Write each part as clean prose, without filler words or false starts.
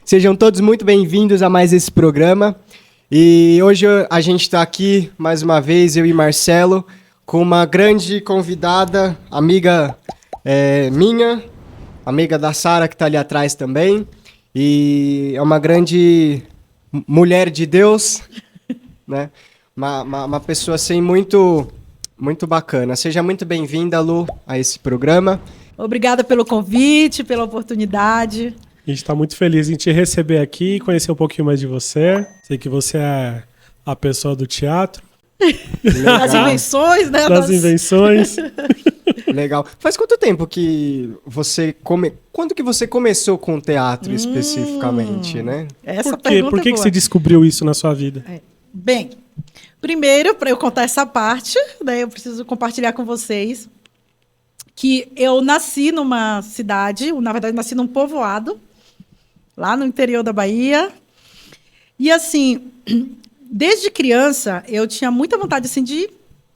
Sejam todos muito bem-vindos a mais esse programa. E hoje a gente está aqui, mais uma vez, eu e Marcelo, com uma grande convidada, amiga minha, amiga da Sara, que está ali atrás também. E é uma grande mulher de Deus, né? Uma pessoa assim muito bacana. Seja muito bem-vinda, Lu, a esse programa. Obrigada pelo convite, pela oportunidade. A gente está muito feliz em te receber aqui, conhecer um pouquinho mais de você. Sei que você é a pessoa do teatro. Das invenções, né? Das invenções. Legal. Faz quanto tempo que você Quando que você começou com o teatro especificamente, né? Essa Por quê? Por que você descobriu isso na sua vida? Bem, primeiro, para eu contar essa parte, né, eu preciso compartilhar com vocês que eu nasci numa cidade, na verdade, nasci num povoado, lá no interior da Bahia. E, assim, desde criança, eu tinha muita vontade, assim, de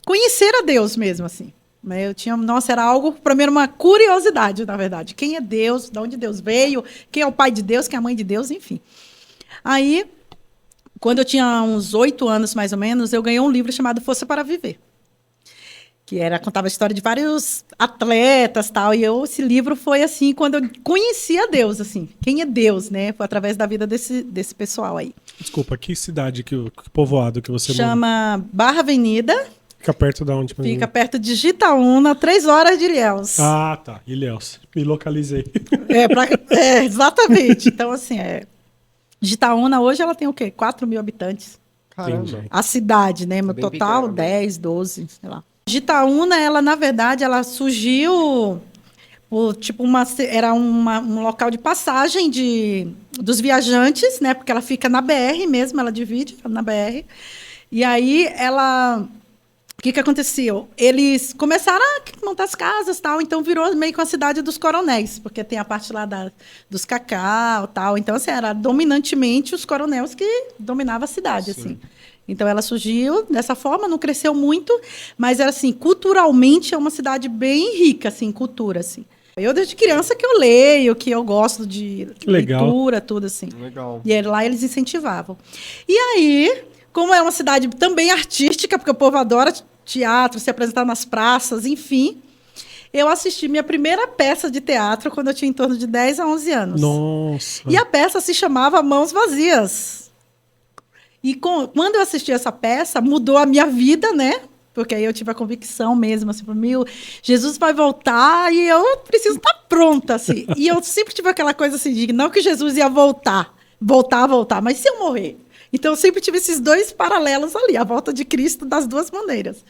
conhecer a Deus mesmo, assim. Eu tinha, nossa, era algo, para mim, era uma curiosidade, na verdade. Quem é Deus? De onde Deus veio? Quem é o pai de Deus? Quem é a mãe de Deus? Enfim. Aí, quando eu tinha uns 8 anos, mais ou menos, eu ganhei um livro chamado Força para Viver, que contava a história de vários atletas, tal, e esse livro foi assim, quando eu conheci a Deus, assim, quem é Deus, né, foi através da vida desse pessoal aí. Desculpa, que cidade, que povoado que você mora? Chama Barra Avenida. Fica perto de onde? Fica perto de Gitaúna, 3 horas de Ilhéus. Ah, tá, Ilhéus, me localizei. Exatamente, então assim, Gitaúna hoje ela tem o quê? 4.000 habitantes. Caramba. A cidade, né, meu total, pequeno, 10, 12, sei lá. Gitaúna, ela, na verdade, ela surgiu por, tipo, era um local de passagem dos viajantes, né? Porque ela fica na BR mesmo, ela divide na BR. E aí, o que aconteceu? Eles começaram a montar as casas, tal, então virou meio que uma cidade dos coronéis, porque tem a parte lá dos cacau, tal. Então, assim, era dominantemente os coronéis que dominavam a cidade, sim, assim. Então, ela surgiu dessa forma, não cresceu muito, mas era assim, culturalmente é uma cidade bem rica, assim, em cultura, assim. Eu, desde criança, que eu leio, que eu gosto de leitura, tudo assim. Legal. E lá eles incentivavam. E aí, como é uma cidade também artística, porque o povo adora teatro, se apresentar nas praças, enfim, eu assisti minha primeira peça de teatro quando eu tinha em torno de 10 a 11 anos. Nossa! E a peça se chamava Mãos Vazias. E quando eu assisti essa peça, mudou a minha vida, né? Porque aí eu tive a convicção mesmo, assim, Jesus vai voltar e eu preciso estar pronta, assim. E eu sempre tive aquela coisa assim, de não que Jesus ia voltar, mas se eu morrer? Então eu sempre tive esses dois paralelos ali, a volta de Cristo das duas maneiras.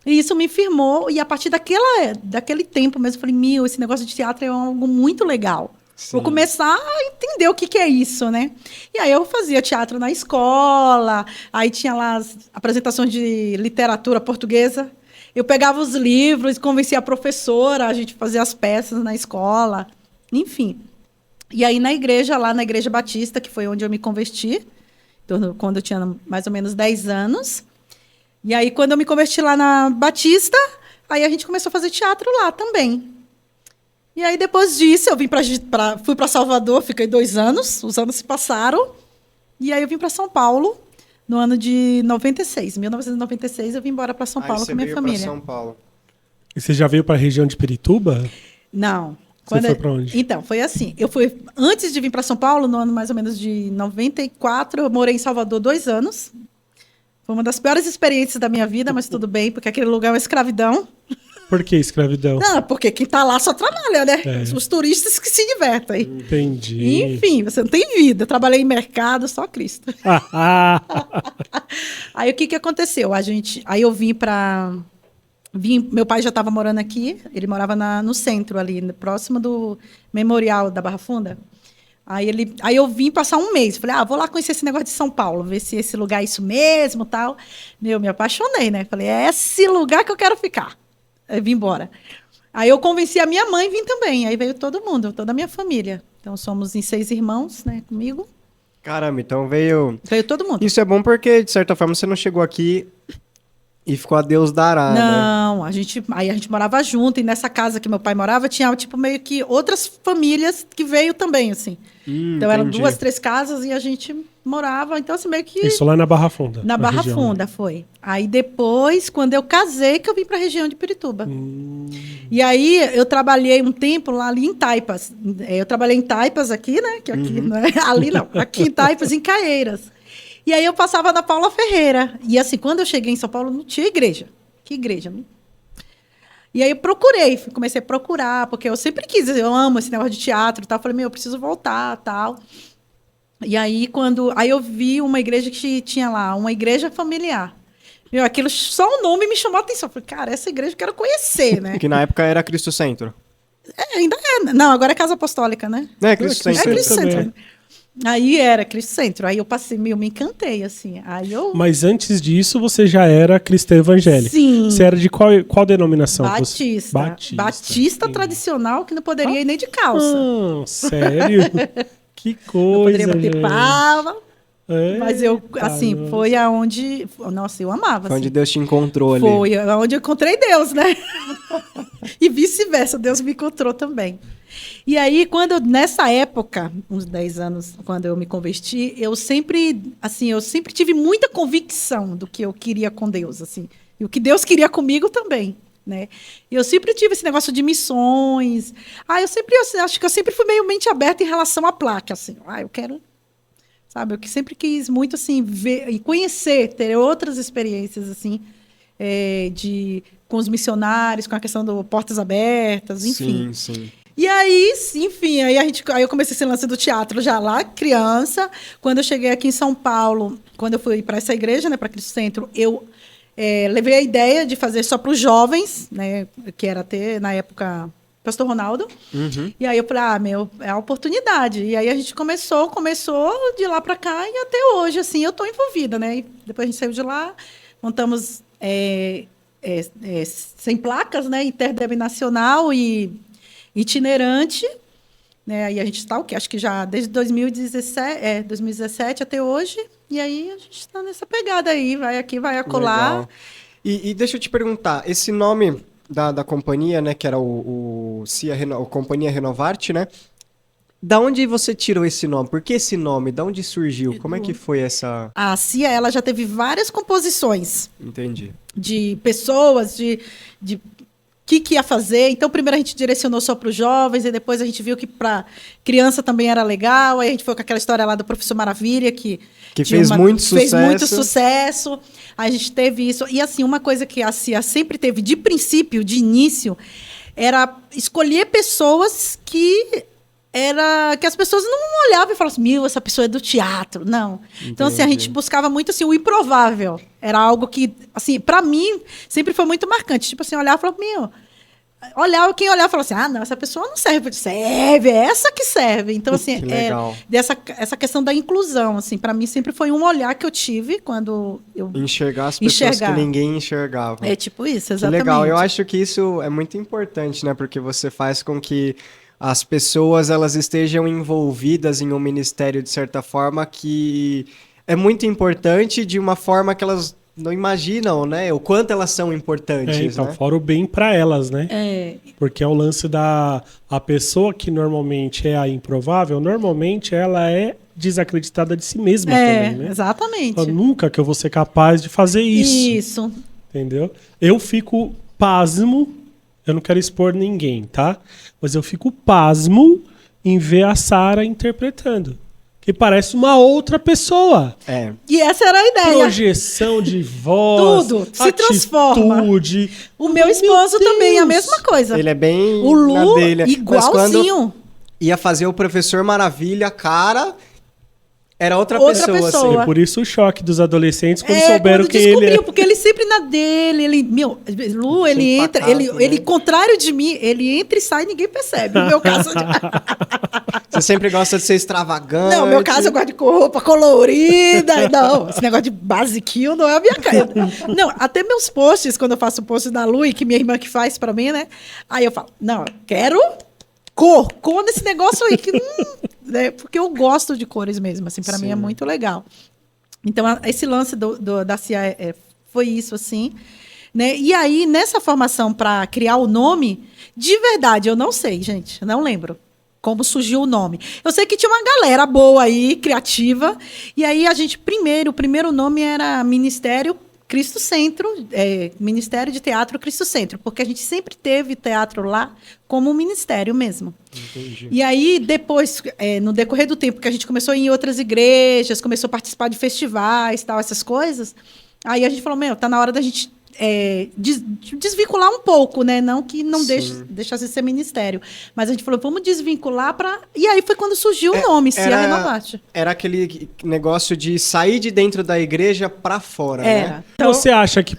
E isso me firmou, e a partir daquele tempo mesmo, eu falei, esse negócio de teatro é algo muito legal. Sim. Vou começar a entender o que é isso, né? E aí eu fazia teatro na escola, aí tinha lá as apresentações de literatura portuguesa. Eu pegava os livros, convencia a professora, a gente fazia as peças na escola, enfim. E aí na igreja Batista, que foi onde eu me converti, quando eu tinha mais ou menos 10 anos. E aí quando eu me converti lá na Batista, aí a gente começou a fazer teatro lá também. E aí, depois disso, eu fui para Salvador, fiquei 2 anos, os anos se passaram, e aí eu vim para São Paulo no ano de 96. 1996, eu vim embora para São Paulo com a minha família. São Paulo. E você já veio para a região de Pirituba? Não. Você foi para onde? Então, foi assim, antes de vir para São Paulo, no ano mais ou menos de 94, eu morei em Salvador 2 anos. Foi uma das piores experiências da minha vida, mas tudo bem, porque aquele lugar é uma escravidão. Por que escravidão? Não, porque quem está lá só trabalha, né? Os turistas que se divertem. Entendi. Enfim, você não tem vida. Eu trabalhei em mercado, só Cristo. Aí o que aconteceu? Aí eu meu pai já estava morando aqui, ele morava no centro ali, próximo do Memorial da Barra Funda. Aí eu vim passar um mês. Falei, vou lá conhecer esse negócio de São Paulo, ver se esse lugar é isso mesmo, tal. Me apaixonei, né? Falei, é esse lugar que eu quero ficar. Aí vim embora. Aí eu convenci a minha mãe a vir também. Aí veio todo mundo, toda a minha família. Então somos em 6 irmãos, né, comigo. Caramba, então veio todo mundo. Isso é bom porque, de certa forma, você não chegou aqui E ficou a Deus dará, né? Não, aí a gente morava junto, e nessa casa que meu pai morava, tinha, tipo, meio que outras famílias que veio também, assim. Então, eram Entendi. 2, 3 casas e a gente morava, então, assim, meio que... Isso lá na Barra Funda. Na Barra região. Funda, foi. Aí, depois, quando eu casei, que eu vim para a região de Pirituba. E aí, eu trabalhei um tempo lá ali em Taipas. Eu trabalhei em Taipas aqui, né? Que aqui, não é? Ali não. Aqui em Taipas, em Caieiras. E aí, eu passava na Paula Ferreira. E assim, quando eu cheguei em São Paulo, não tinha igreja. Que igreja? E aí, eu comecei a procurar, porque eu sempre quis, eu amo esse negócio de teatro e tal. Eu falei, eu preciso voltar, tal. E aí, aí eu vi uma igreja que tinha lá, uma igreja familiar. Aquilo, só o nome me chamou a atenção. Eu falei, cara, essa igreja eu quero conhecer, né? Que na época era Cristo Centro. Ainda é. Não, agora é Casa Apostólica, né? É, Cristo Centro. É Cristo também. Centro. Aí era Cristo Centro. Aí eu passei, me encantei, assim. Aí eu... Mas antes disso, você já era cristã evangélica. Sim. Você era de qual denominação? Batista. Batista Entendi. tradicional, que não poderia ir nem de calça. Sério? Que Não poderia coisa, bater gente. palma. Mas eu, assim, Caramba. foi aonde... Nossa, eu amava, Foi onde assim. Deus te encontrou ali. Foi onde eu encontrei Deus, né? E vice-versa, Deus me encontrou também. E aí, nessa época, uns 10 anos, quando eu me converti, eu sempre tive muita convicção do que eu queria com Deus, assim. E o que Deus queria comigo também, né? E eu sempre tive esse negócio de missões. Eu acho que eu sempre fui meio mente aberta em relação à placa, assim. Eu quero... Sabe, eu sempre quis muito, assim, ver e conhecer, ter outras experiências, assim, com os missionários, com a questão do Portas Abertas, enfim. Sim, sim. E aí, enfim, aí eu comecei esse lance do teatro já lá, criança. Quando eu cheguei aqui em São Paulo, quando eu fui para essa igreja, né, para Cristo Centro, eu levei a ideia de fazer só para os jovens, né, que era ter, na época, Pastor Ronaldo. Uhum. E aí eu falei, é a oportunidade. E aí a gente começou de lá para cá e até hoje, assim, eu estou envolvida, né? E depois a gente saiu de lá, montamos 100 placas, né, interdenominacional e itinerante, né? Aí a gente está, acho que já desde 2017 até hoje, e aí a gente está nessa pegada aí, vai aqui, vai acolá. Legal. E deixa eu te perguntar, esse nome da companhia, né, que era o Companhia Renovarte, né? Da onde você tirou esse nome? Por que esse nome? Da onde surgiu? Como é que foi essa... A CIA, ela já teve várias composições Entendi. de pessoas, de que ia fazer. Então, primeiro a gente direcionou só para os jovens, e depois a gente viu que para criança também era legal. Aí a gente foi com aquela história lá do Professor Maravilha, que fez muito sucesso. Aí a gente teve isso. E assim, uma coisa que a CIA sempre teve de princípio, de início, era escolher pessoas que as pessoas não olhavam e falavam assim, essa pessoa é do teatro. Não. Entendi. Então, assim, a gente buscava muito assim, o improvável. Era algo que, assim, para mim, sempre foi muito marcante. Tipo assim, olhava e falava, quem olhava e falava assim, não, essa pessoa não serve. Serve, é essa que serve. Então, assim, essa questão da inclusão, assim, para mim sempre foi um olhar que eu tive quando eu... Enxergar as pessoas que ninguém enxergava. É tipo isso, exatamente. Que legal. Eu acho que isso é muito importante, né? Porque você faz com que as pessoas elas estejam envolvidas em um ministério de certa forma que é muito importante de uma forma que elas não imaginam, né? O quanto elas são importantes, então, né? fora o bem para elas, né? Porque é o lance a pessoa que normalmente é a improvável, normalmente ela é desacreditada de si mesma também, né? Exatamente. Fala, nunca que eu vou ser capaz de fazer isso. Isso. Entendeu? Eu fico pasmo, eu não quero expor ninguém, tá? Mas eu fico pasmo em ver a Sara interpretando. Que parece uma outra pessoa. E essa era a ideia. Projeção de voz, tudo se transforma. atitude. O meu esposo também, a mesma coisa. Ele é bem o Lu, na dele. igualzinho. Mas quando ia fazer o Professor Maravilha, cara, era outra pessoa. Assim. É por isso o choque dos adolescentes quando souberam que ele é. Porque ele sempre na dele, Lu, ele entra, pacato, ele contrário de mim, ele entra e sai e ninguém percebe. No meu caso... Você sempre gosta de ser extravagante. Não, no meu caso eu gosto de roupa colorida. Não, esse negócio de basiquinho não é a minha cara. Não, até meus posts, quando eu faço o post da Lu, e que minha irmã que faz pra mim, né? Aí eu falo, não, eu quero cor nesse negócio aí, que né? Porque eu gosto de cores mesmo, assim, pra mim é muito legal. Então, esse lance da CIA foi isso, assim. Né? E aí, nessa formação para criar o nome, de verdade, eu não sei, gente, não lembro como surgiu o nome. Eu sei que tinha uma galera boa aí, criativa, e aí o primeiro nome era Ministério Cristo Centro, Ministério de Teatro Cristo Centro, porque a gente sempre teve teatro lá como um ministério mesmo. Entendi. E aí, depois, no decorrer do tempo que a gente começou a ir em outras igrejas, começou a participar de festivais, tal, essas coisas, aí a gente falou, tá na hora da gente desvincular um pouco, né? Não que não deixasse de ser ministério. Mas a gente falou, vamos desvincular para... E aí foi quando surgiu o nome, Cia Renovate. Era aquele negócio de sair de dentro da igreja para fora, né? Então, você acha que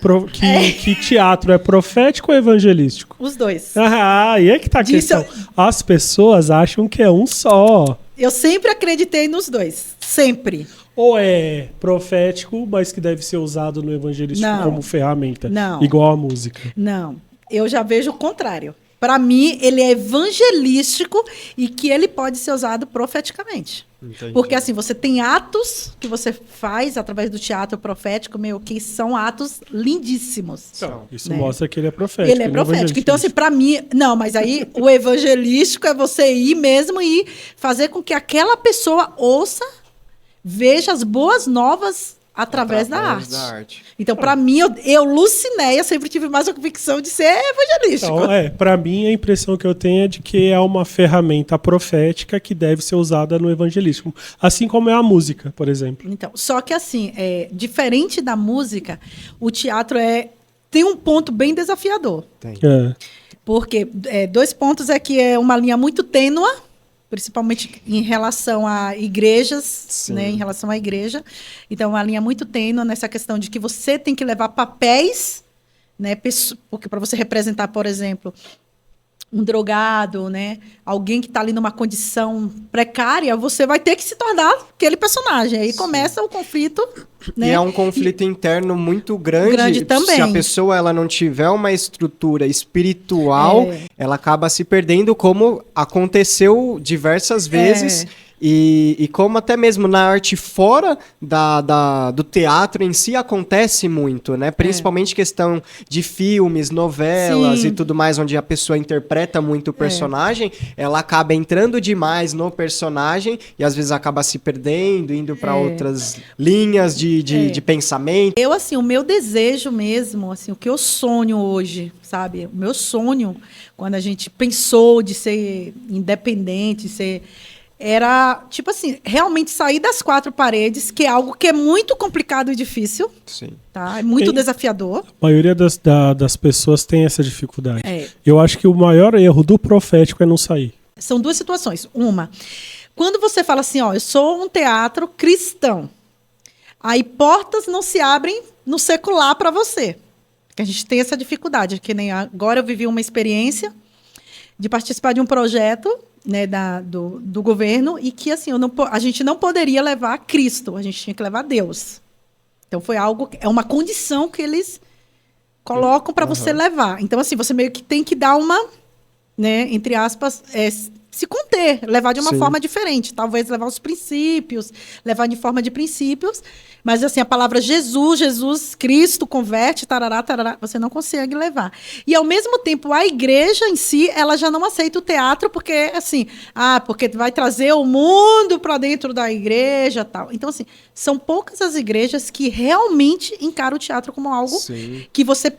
teatro é profético ou evangelístico? Os dois. Aí é que tá a questão. As pessoas acham que é um só. Eu sempre acreditei nos dois. Sempre. Ou é profético, mas que deve ser usado no evangelístico como ferramenta? Não. Igual a música. Não. Eu já vejo o contrário. Para mim, ele é evangelístico e que ele pode ser usado profeticamente. Entendi. Porque, assim, você tem atos que você faz através do teatro profético, que são atos lindíssimos. Então, isso mostra que ele é profético. Ele é profético. Então, assim, para mim... Não, mas aí o evangelístico é você ir mesmo e fazer com que aquela pessoa ouça, veja as boas novas através da arte. Então, para mim, eu, Lucinéia, sempre tive mais a convicção de ser evangelístico. Então, para mim, a impressão que eu tenho é de que é uma ferramenta profética que deve ser usada no evangelismo. Assim como é a música, por exemplo. Então, só que assim, diferente da música, o teatro tem um ponto bem desafiador. Tem. Porque 2 pontos é que é uma linha muito tênua, principalmente em relação a igrejas, né, em relação à igreja. Então, uma linha muito tênue nessa questão de que você tem que levar papéis, né, porque para você representar, por exemplo, um drogado, né, alguém que está ali numa condição precária, você vai ter que se tornar aquele personagem. Aí começa o conflito. Né? E é um conflito interno muito grande também. Se a pessoa ela não tiver uma estrutura espiritual, ela acaba se perdendo, como aconteceu diversas vezes. E como até mesmo na arte fora do teatro em si acontece muito, né? Principalmente questão de filmes, novelas e tudo mais, onde a pessoa interpreta muito o personagem, ela acaba entrando demais no personagem e às vezes acaba se perdendo, indo para outras linhas de pensamento. Eu, assim, o meu desejo mesmo, assim, o que eu sonho hoje, sabe? O meu sonho, quando a gente pensou de ser independente, era, tipo assim, realmente sair das 4 paredes, que é algo que é muito complicado e difícil. Sim. Tá? É muito desafiador. A maioria das pessoas tem essa dificuldade. Eu acho que o maior erro do profético é não sair. São 2 situações. Uma, quando você fala assim, eu sou um teatro cristão, aí portas não se abrem no secular para você. Porque a gente tem essa dificuldade, que nem agora eu vivi uma experiência de participar de um projeto, né, do governo, e que assim, a gente não poderia levar Cristo, a gente tinha que levar Deus. Então foi uma condição que eles colocam para você levar. Então, assim, você meio que tem que dar uma, né, entre aspas, se conter, levar de uma forma diferente. Talvez levar os princípios, levar de forma de princípios, mas assim, a palavra Jesus, Cristo, converte, tarará, você não consegue levar. E ao mesmo tempo, a igreja em si, ela já não aceita o teatro, porque assim, porque vai trazer o mundo para dentro da igreja, tal. Então, assim, são poucas as igrejas que realmente encaram o teatro como algo que você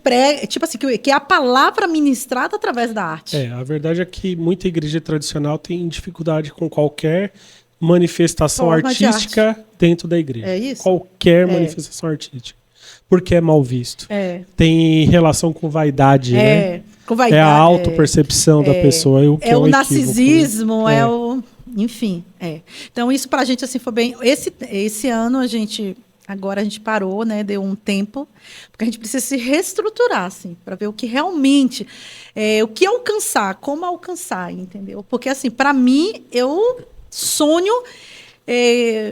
tipo assim, que é a palavra ministrada através da arte. A verdade é que muita igreja tradicional tem dificuldade com qualquer manifestação artística dentro da igreja. É isso? Qualquer manifestação artística. Porque é mal visto. Tem relação com vaidade, né? Com vaidade. É a autopercepção da pessoa. É o um narcisismo, enfim. Então, isso pra gente assim, foi bem... Esse ano, agora a gente parou, né? Deu um tempo, porque a gente precisa se reestruturar, assim, para ver o que realmente... o que alcançar, como alcançar, entendeu? Porque, assim, para mim,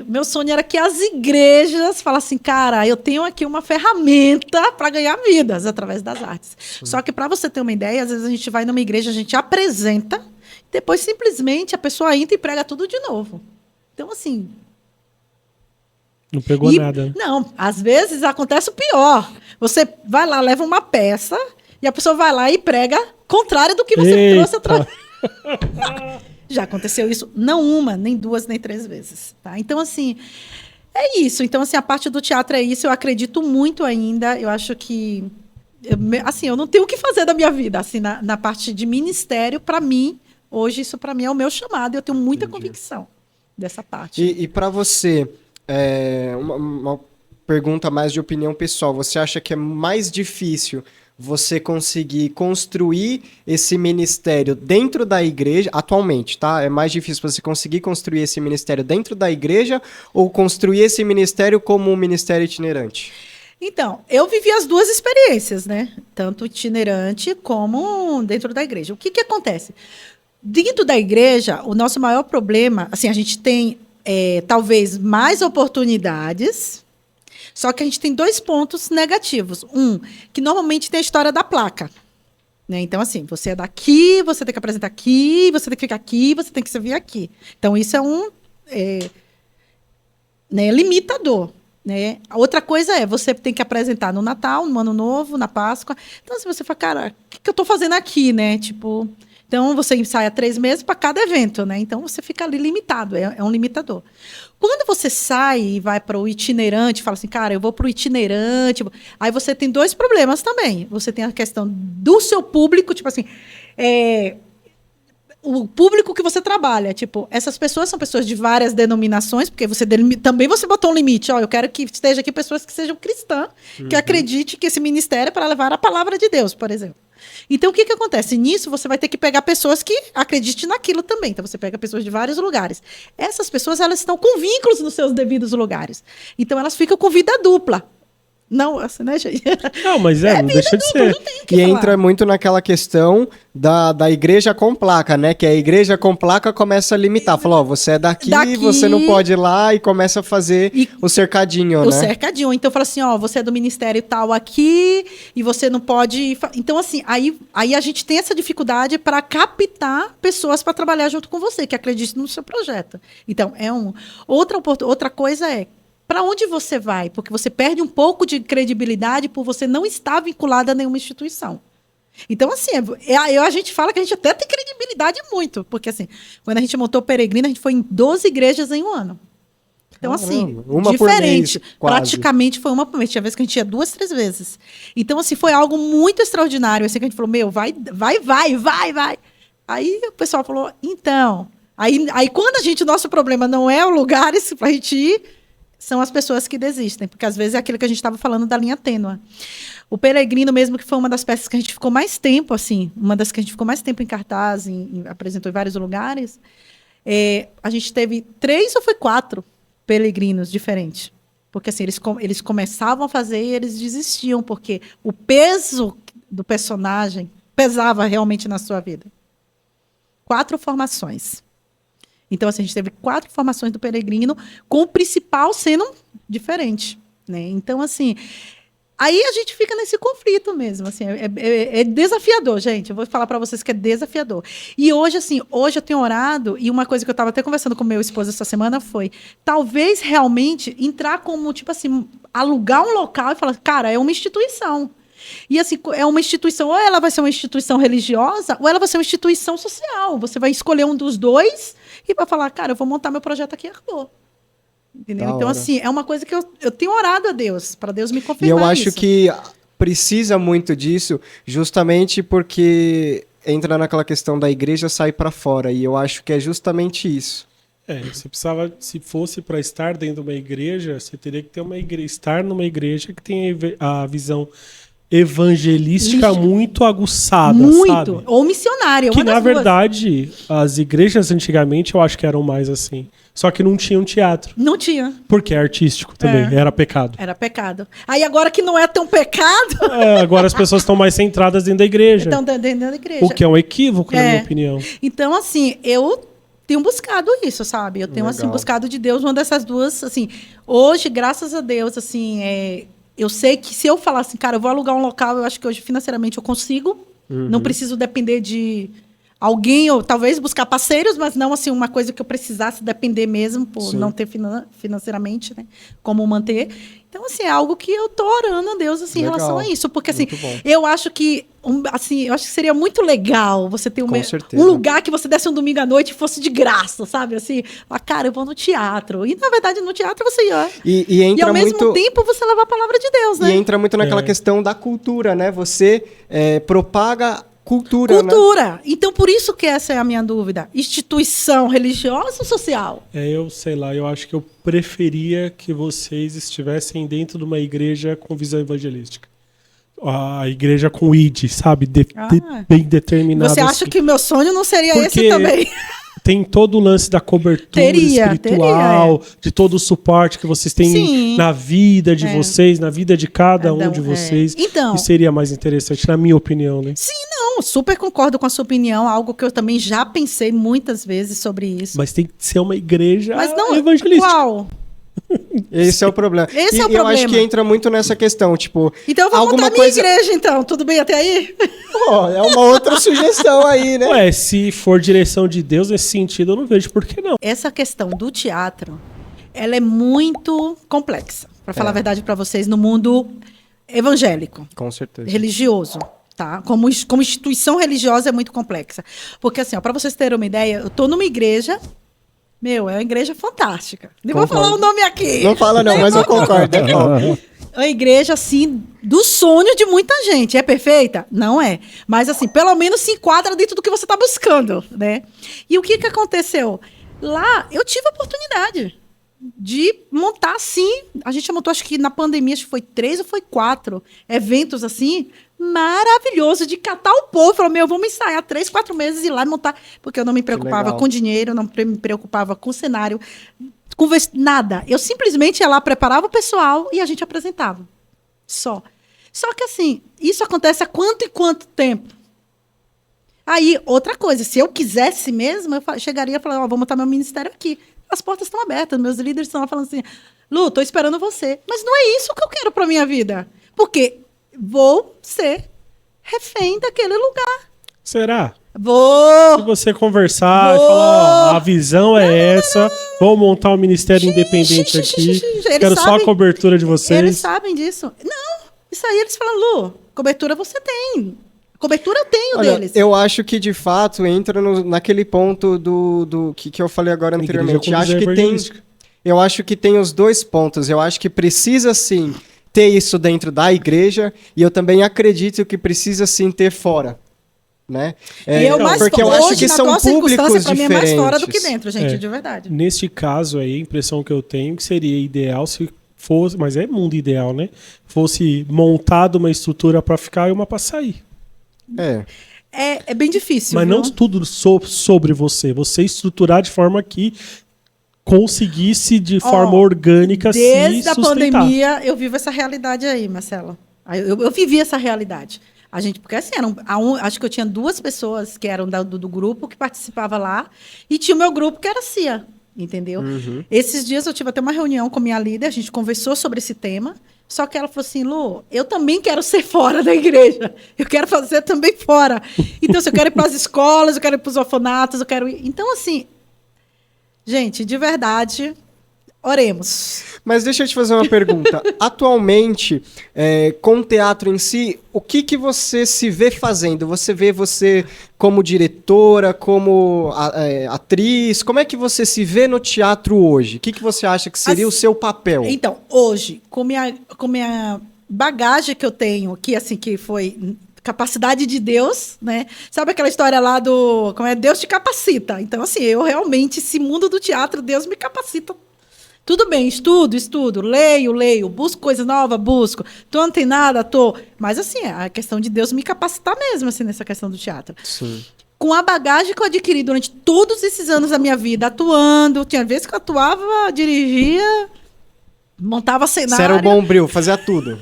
meu sonho era que as igrejas falassem, cara, eu tenho aqui uma ferramenta para ganhar vidas através das artes. Só que, para você ter uma ideia, às vezes a gente vai numa igreja, a gente apresenta, depois simplesmente a pessoa entra e prega tudo de novo. Então, assim... Não pegou nada. Né? Não, às vezes acontece o pior. Você vai lá, leva uma peça e a pessoa vai lá e prega contrário do que você trouxe atrás. Já aconteceu isso, não uma, nem duas, nem três vezes. Tá? Então, assim, é isso. Então, assim, a parte do teatro é isso. Eu acredito muito ainda. Eu acho que... eu não tenho o que fazer da minha vida. Assim, na parte de ministério, para mim, hoje, isso para mim é o meu chamado. Eu tenho muita convicção dessa parte. E para você, uma pergunta mais de opinião pessoal. Você acha que é mais difícil você conseguir construir esse ministério dentro da igreja, atualmente, tá? É mais difícil você conseguir construir esse ministério dentro da igreja ou construir esse ministério como um ministério itinerante? Então, eu vivi as duas experiências, né? Tanto itinerante como dentro da igreja. O que acontece? Dentro da igreja, o nosso maior problema, assim, a gente tem talvez mais oportunidades, só que a gente tem 2 pontos negativos. Que normalmente tem a história da placa. Né? Então, assim, você é daqui, você tem que apresentar aqui, você tem que ficar aqui, você tem que servir aqui. Então, isso é limitador. Né? A outra coisa você tem que apresentar no Natal, no Ano Novo, na Páscoa. Então, se você fala, cara, o que eu estou fazendo aqui, né? Tipo, então, você ensaia 3 meses para cada evento, né? Então, você fica ali limitado, é um limitador. Quando você sai e vai para o itinerante, fala assim, cara, eu vou para o itinerante, aí você tem 2 problemas também. Você tem a questão do seu público, tipo assim, o público que você trabalha, tipo, essas pessoas são pessoas de várias denominações, porque também você botou um limite, eu quero que esteja aqui pessoas que sejam cristãs, que acreditem que esse ministério é para levar a palavra de Deus, por exemplo. Então, o que acontece? Nisso, você vai ter que pegar pessoas que acreditem naquilo também. Então, você pega pessoas de vários lugares. Essas pessoas, elas estão com vínculos nos seus devidos lugares. Então, elas ficam com vida dupla. Não, assim, né, gente? Não, mas não deixa de ser. E entra muito naquela questão da igreja com placa, né? Que a igreja com placa começa a limitar. Fala, você é daqui, você não pode ir lá e começa a fazer o cercadinho, né? O cercadinho. Então, fala assim, você é do ministério tal aqui e você não pode... Então, assim, aí a gente tem essa dificuldade para captar pessoas para trabalhar junto com você, que acreditem no seu projeto. Então, outra coisa para onde você vai? Porque você perde um pouco de credibilidade por você não estar vinculada a nenhuma instituição. Então, assim, a gente fala que a gente até tem credibilidade muito. Porque, assim, quando a gente montou o Peregrino, a gente foi em 12 igrejas em um ano. Então, assim, uma diferente. Por mês, quase. Praticamente foi uma por mês. Tinha vez que a gente ia 2, 3 vezes. Então, assim, foi algo muito extraordinário. Assim, que a gente falou, vai. Aí o pessoal falou, então... Aí quando nosso problema não é o lugar pra gente ir, são as pessoas que desistem, porque às vezes é aquilo que a gente estava falando da linha tênue. O Peregrino mesmo, que foi uma das peças que a gente ficou mais tempo, assim, uma das que a gente ficou mais tempo em cartaz, apresentou em vários lugares, a gente teve 3 ou foi 4 peregrinos diferentes. Porque assim, eles começavam a fazer e eles desistiam, porque o peso do personagem pesava realmente na sua vida. 4 formações. Então, assim, a gente teve 4 formações do Peregrino, com o principal sendo diferente, né? Então, assim, aí a gente fica nesse conflito mesmo, assim, é desafiador, gente. Eu vou falar para vocês que é desafiador. E hoje, assim, eu tenho orado, e uma coisa que eu estava até conversando com meu esposo essa semana foi, talvez realmente entrar como, tipo assim, alugar um local e falar, cara, é uma instituição. E assim, é uma instituição, ou ela vai ser uma instituição religiosa, ou ela vai ser uma instituição social. Você vai escolher um dos 2 e vai falar, cara, eu vou montar meu projeto aqui e acabou. Entendeu? Então, assim, é uma coisa que eu tenho orado a Deus, para Deus me confirmar isso. E eu acho que precisa muito disso, justamente porque entra naquela questão da igreja sair para fora, e eu acho que é justamente isso. Você precisava, se fosse para estar dentro de uma igreja, você teria que ter estar numa igreja que tem a visão evangelística muito aguçada, muito, sabe? Ou missionária. Que, na verdade, as igrejas antigamente eu acho que eram mais assim. Só que não tinham teatro. Não tinha. Porque é artístico também, era pecado. Era pecado. Aí agora que não é tão pecado... agora as pessoas estão mais centradas dentro da igreja. Estão dentro da igreja. O que é um equívoco, na minha opinião. Então, assim, eu tenho buscado isso, sabe? Eu tenho, assim, buscado de Deus uma dessas duas, assim... Hoje, graças a Deus, assim... Eu sei que se eu falar assim, cara, eu vou alugar um local, eu acho que hoje financeiramente eu consigo. Não preciso depender de alguém, ou talvez buscar parceiros, mas não assim uma coisa que eu precisasse depender mesmo, por não ter financeiramente, né, como manter. Então, assim, é algo que eu tô orando a Deus, assim, em relação a isso. Porque, assim, eu acho que seria muito legal você ter um lugar que você desse um domingo à noite e fosse de graça, sabe? Assim, cara, eu vou no teatro. E, na verdade, no teatro você ia. E ao mesmo tempo, você leva a palavra de Deus, né? E entra muito naquela questão da cultura, né? Você propaga cultura, né? Então, por isso que essa é a minha dúvida. Instituição religiosa ou social? Eu sei lá, eu acho que eu preferia que vocês estivessem dentro de uma igreja com visão evangelística. A igreja com ID, sabe? Bem determinada. Você acha assim. que o meu sonho não seria esse também? Tem todo o lance da cobertura espiritual, de todo o suporte que vocês têm na vida de vocês, na vida de cada um de vocês. Então, e seria mais interessante, na minha opinião, né? Sim, não, super concordo com a sua opinião, algo que eu também já pensei muitas vezes sobre isso. Mas tem que ser uma igreja evangelística. Qual? Esse é o problema. Eu acho que entra muito nessa questão, tipo... Então eu vou montar minha igreja, então. Tudo bem até aí? É uma outra sugestão aí, né? Ué, se for direção de Deus nesse sentido, eu não vejo por que não. Essa questão do teatro, ela é muito complexa, para falar a verdade para vocês, no mundo evangélico. Com certeza. Religioso. Tá? Como instituição religiosa é muito complexa. Porque, assim, para vocês terem uma ideia, eu tô numa igreja... é uma igreja fantástica. Nem vou falar o nome aqui. Não fala não, mas eu concordo. Uma igreja, assim, do sonho de muita gente. É perfeita? Não é. Mas, assim, pelo menos se enquadra dentro do que você está buscando, né? E o que aconteceu? Lá, eu tive a oportunidade de montar, assim... A gente montou, acho que na pandemia, acho que foi 3 ou foi 4 eventos, assim... maravilhoso, de catar o povo. Falou, vamos ensaiar 3, 4 meses e ir lá montar. Porque eu não me preocupava com dinheiro, não me preocupava com cenário, com nada. Eu simplesmente ia lá, preparava o pessoal e a gente apresentava. Só que assim, isso acontece há quanto e quanto tempo? Aí, outra coisa, se eu quisesse mesmo, eu chegaria e falaria, vou montar meu ministério aqui. As portas estão abertas, meus líderes estão lá falando assim, Lu, tô esperando você. Mas não é isso que eu quero pra minha vida. Porque vou ser refém daquele lugar. Será? Vou. Se você conversar e falar, a visão é essa, vou montar um ministério independente aqui, quero só a cobertura de vocês. Eles sabem disso. Não, isso aí eles falam, Lu, cobertura você tem. Cobertura eu tenho deles. Eu acho que, de fato, entra naquele ponto do que eu falei agora anteriormente. Eu acho que tem os dois pontos. Eu acho que precisa, sim, ter isso dentro da igreja, e eu também acredito que precisa sim ter fora, né? Porque eu acho que são públicos diferentes. Para mim é mais fora do que dentro, gente, de verdade. Neste caso aí, a impressão que eu tenho que seria ideal se fosse, mas é mundo ideal, né? Fosse montado uma estrutura para ficar e uma para sair. É bem difícil. Mas não tudo sobre você. Você estruturar de forma que conseguisse de forma orgânica se sustentar. Desde a pandemia, eu vivo essa realidade aí, Marcelo. Eu vivi essa realidade. Porque assim, acho que eu tinha 2 pessoas que eram do grupo que participava lá, e tinha o meu grupo que era CIA, entendeu? Uhum. Esses dias eu tive até uma reunião com minha líder, a gente conversou sobre esse tema, só que ela falou assim, Lu, eu também quero ser fora da igreja, eu quero fazer também fora. Então, se eu quero ir para as escolas, eu quero ir para os orfanatos, eu quero ir... Então, assim... Gente, de verdade, oremos. Mas deixa eu te fazer uma pergunta. Atualmente, com o teatro em si, o que você se vê fazendo? Você vê você como diretora, como atriz? Como é que você se vê no teatro hoje? O que você acha que seria o seu papel? Então, hoje, com minha bagagem que eu tenho, que foi... capacidade de Deus, né? Sabe aquela história lá do... Como é? Deus te capacita. Então, assim, eu realmente, esse mundo do teatro, Deus me capacita. Tudo bem, estudo, leio, busco coisa nova, busco. Tô antenada, tô... Mas, assim, a questão de Deus me capacitar mesmo, assim, nessa questão do teatro. Sim. Com a bagagem que eu adquiri durante todos esses anos da minha vida, atuando, tinha vezes que eu atuava, dirigia, montava cenário. Você era o Bombril, fazia tudo.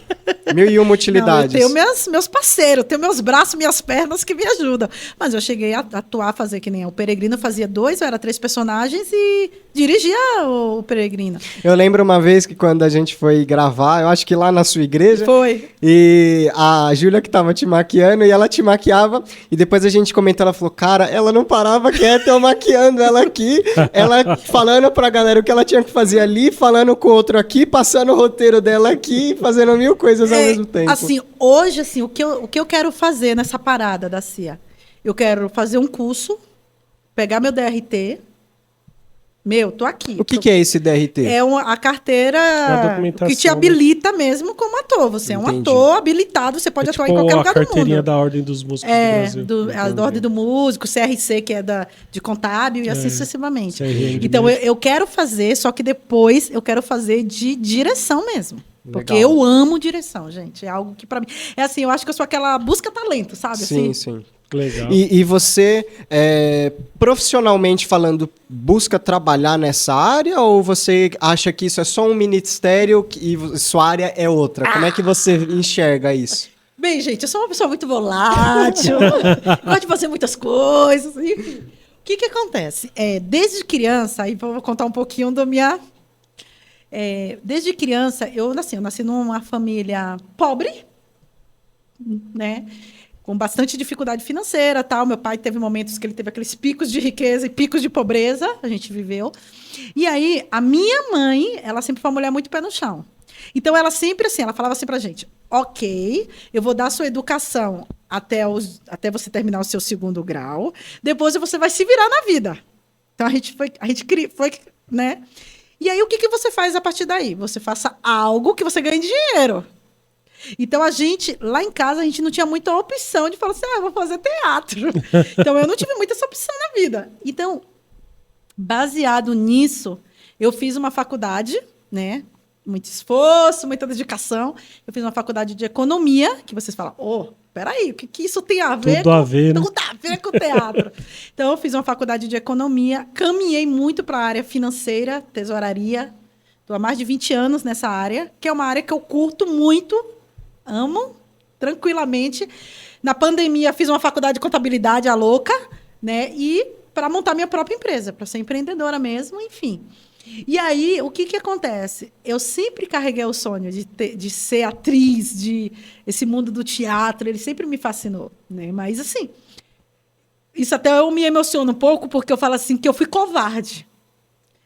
1.001 utilidades. Não, eu tenho meus parceiros, eu tenho meus braços, minhas pernas que me ajudam. Mas eu cheguei a atuar, fazer que nem o Peregrino fazia 2, eu era 3 personagens e dirigia o Peregrino. Eu lembro uma vez que quando a gente foi gravar, eu acho que lá na sua igreja. Foi. E a Júlia que tava te maquiando e ela te maquiava. E depois a gente comentou, ela falou, cara, ela não parava quieta, eu maquiando ela aqui. Ela falando pra galera o que ela tinha que fazer ali, falando com o outro aqui, passando o roteiro dela aqui, fazendo 1000 coisas ao mesmo tempo. Assim, hoje, assim, o que eu quero fazer nessa parada da CIA? Eu quero fazer um curso, pegar meu DRT. Tô aqui. O que é esse DRT? É a carteira documentação, que te habilita mesmo como ator. Você é um Entendi. ator habilitado, você pode atuar em qualquer lugar do mundo. A carteirinha da Ordem dos Músicos do Brasil. A da Ordem do Músico, CRC, que é de contábil, e assim sucessivamente. CRM de Então, músico. eu quero fazer, só que depois eu quero fazer de direção mesmo. Porque Legal. eu amo direção, gente. É algo que pra mim... É assim, eu acho que eu sou aquela busca-talento, sabe? Sim, assim? sim. Legal. E você, profissionalmente falando, busca trabalhar nessa área ou você acha que isso é só um ministério e sua área é outra? Como é que você enxerga isso? Bem, gente, eu sou uma pessoa muito volátil, gosto de fazer muitas coisas. Enfim. O que acontece? Desde criança, aí vou contar um pouquinho da minha... desde criança, eu nasci numa família pobre, né? Com bastante dificuldade financeira, tal. Meu pai teve momentos que ele teve aqueles picos de riqueza e picos de pobreza, a gente viveu. E aí, a minha mãe, ela sempre foi uma mulher muito pé no chão. Então, ela sempre assim, ela falava assim pra gente, ok, eu vou dar a sua educação até você terminar o seu 2º grau, depois você vai se virar na vida. Então, a gente foi, né? E aí, o que você faz a partir daí? Você faça algo que você ganhe dinheiro. Então, lá em casa, a gente não tinha muita opção de falar assim, eu vou fazer teatro. Então, eu não tive muita essa opção na vida. Então, baseado nisso, eu fiz uma faculdade, né? Muito esforço, muita dedicação. Eu fiz uma faculdade de economia, que vocês falam, peraí, o que isso tem a ver Tudo a ver, né? Tudo a ver com o teatro. Então, eu fiz uma faculdade de economia, caminhei muito para a área financeira, tesouraria. Estou há mais de 20 anos nessa área, que é uma área que eu curto muito, amo, tranquilamente. Na pandemia, fiz uma faculdade de contabilidade, a louca, né? E para montar minha própria empresa, para ser empreendedora mesmo, enfim. E aí, o que acontece? Eu sempre carreguei o sonho de ser atriz, esse mundo do teatro, ele sempre me fascinou, né? Mas, assim, isso até eu me emociono um pouco, porque eu falo assim, que eu fui covarde.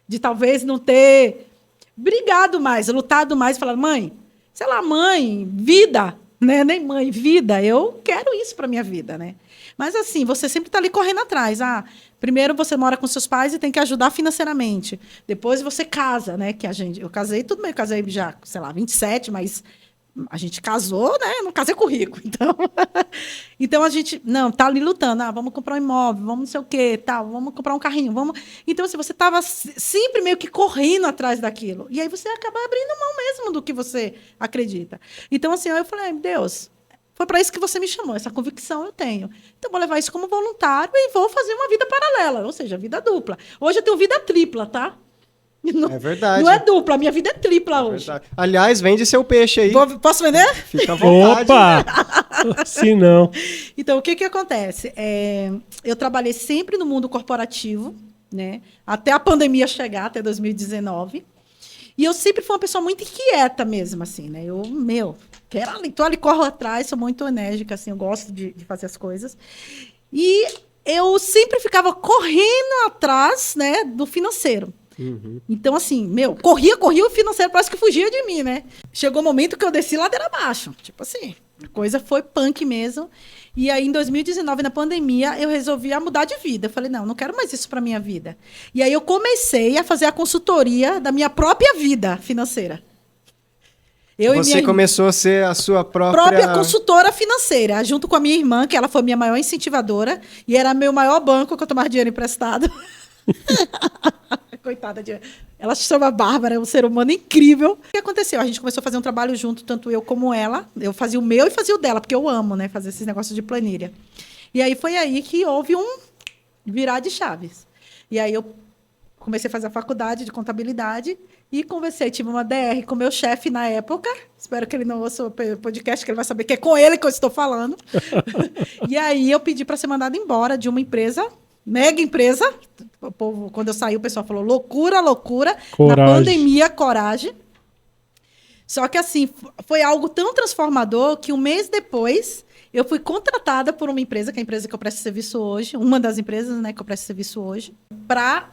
De talvez não ter brigado mais, lutado mais, falar, mãe, sei lá, mãe, vida, né? Nem mãe, vida, eu quero isso para minha vida, né? Mas assim, você sempre está ali correndo atrás. Primeiro você mora com seus pais e tem que ajudar financeiramente. Depois você casa, né? Eu casei, tudo bem, eu casei já, sei lá, 27, mas a gente casou, né? Não casei com rico. Então a gente, não, tá ali lutando. Vamos comprar um imóvel, vamos não sei o quê, tal, vamos comprar um carrinho, vamos. Então, assim, você estava sempre meio que correndo atrás daquilo. E aí você acaba abrindo mão mesmo do que você acredita. Então, assim, eu falei, Deus, foi para isso que você me chamou, essa convicção eu tenho. Então, vou levar isso como voluntário e vou fazer uma vida paralela, ou seja, vida dupla. Hoje eu tenho vida tripla, tá? É verdade. Não é dupla, a minha vida é tripla hoje. Verdade. Aliás, vende seu peixe aí. Posso vender? Fica à vontade. Opa! Se não. Então, o que acontece? Eu trabalhei sempre no mundo corporativo, né? Até a pandemia chegar, até 2019. E eu sempre fui uma pessoa muito inquieta mesmo, assim, né? Quero ali, tô ali, corro atrás, sou muito enérgica, assim, eu gosto de fazer as coisas. E eu sempre ficava correndo atrás, né, do financeiro. Uhum. Então, assim, corria, o financeiro parece que fugia de mim, né? Chegou um momento que eu desci ladeira abaixo. Tipo assim, a coisa foi punk mesmo. E aí, em 2019, na pandemia, eu resolvi mudar de vida. Eu falei, não quero mais isso para minha vida. E aí, eu comecei a fazer a consultoria da minha própria vida financeira. Você começou a ser a sua própria consultora financeira, junto com a minha irmã, que ela foi minha maior incentivadora, e era meu maior banco que eu tomava dinheiro emprestado. Coitada ela se chama Bárbara, é um ser humano incrível. O que aconteceu? A gente começou a fazer um trabalho junto, tanto eu como ela. Eu fazia o meu e fazia o dela, porque eu amo, né, fazer esses negócios de planilha. E aí foi aí que houve um virar de chaves. E aí eu comecei a fazer a faculdade de contabilidade e conversei, tive uma DR com o meu chefe na época, espero que ele não ouça o podcast, que ele vai saber que é com ele que eu estou falando. E aí eu pedi para ser mandado embora de uma empresa, mega empresa, o povo, quando eu saí o pessoal falou loucura, loucura, Coragem. na pandemia, coragem. Só que assim, foi algo tão transformador que um mês depois eu fui contratada por uma empresa, que é a empresa que eu presto serviço hoje, uma das empresas, né, que eu presto serviço hoje, para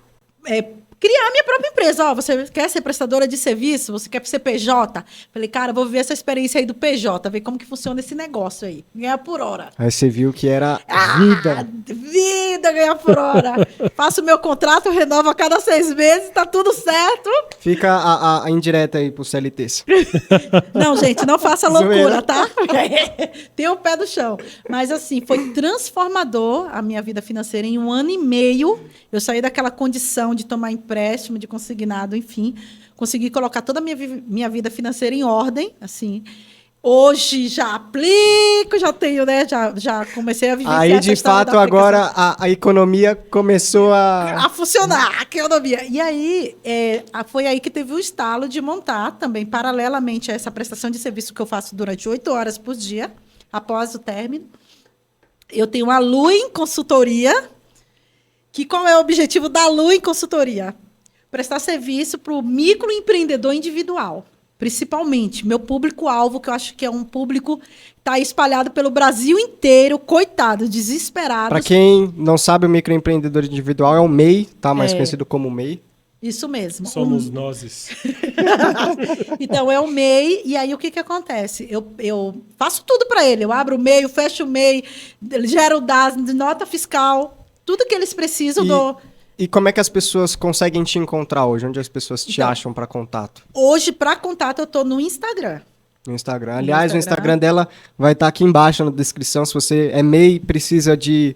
criar a minha própria empresa. Ó, você quer ser prestadora de serviço? Você quer ser PJ? Falei, cara, vou ver essa experiência aí do PJ, ver como que funciona esse negócio aí. Ganhar por hora. Aí você viu que era vida. Vida, ganhar por hora. Faço meu contrato, renovo a cada 6 meses, tá tudo certo. Fica a indireta aí pros CLTs. Não, gente, não faça Zoeira. loucura, tá? Tem o pé do chão. Mas, assim, foi transformador a minha vida financeira. Em 1 ano e meio, eu saí daquela condição de tomar empréstimo, de consignado, enfim. Consegui colocar toda a minha vida financeira em ordem, assim. Hoje já aplico, já tenho, né? Já comecei a viver. Aí, de fato, agora a economia começou a funcionar, a economia. E aí, foi aí que teve o estalo de montar também, paralelamente a essa prestação de serviço que eu faço durante 8 horas por dia, após o término. Eu tenho a Luin Consultoria, que qual é o objetivo da Luin Consultoria? Prestar serviço para o microempreendedor individual. Principalmente, meu público-alvo, que eu acho que é um público que está espalhado pelo Brasil inteiro, coitado, desesperado. Para quem não sabe, o microempreendedor individual é o MEI, tá? Mais conhecido como MEI. Isso mesmo. Somos nós. Então, é o MEI, e aí o que acontece? Eu faço tudo para ele. Eu abro o MEI, eu fecho o MEI, gero DAS, nota fiscal, tudo que eles precisam do... E como é que as pessoas conseguem te encontrar hoje? Onde as pessoas te acham para contato? Hoje, para contato, eu estou no Instagram. No Instagram. Aliás, o Instagram dela vai estar aqui embaixo na descrição. Se você é MEI, precisa de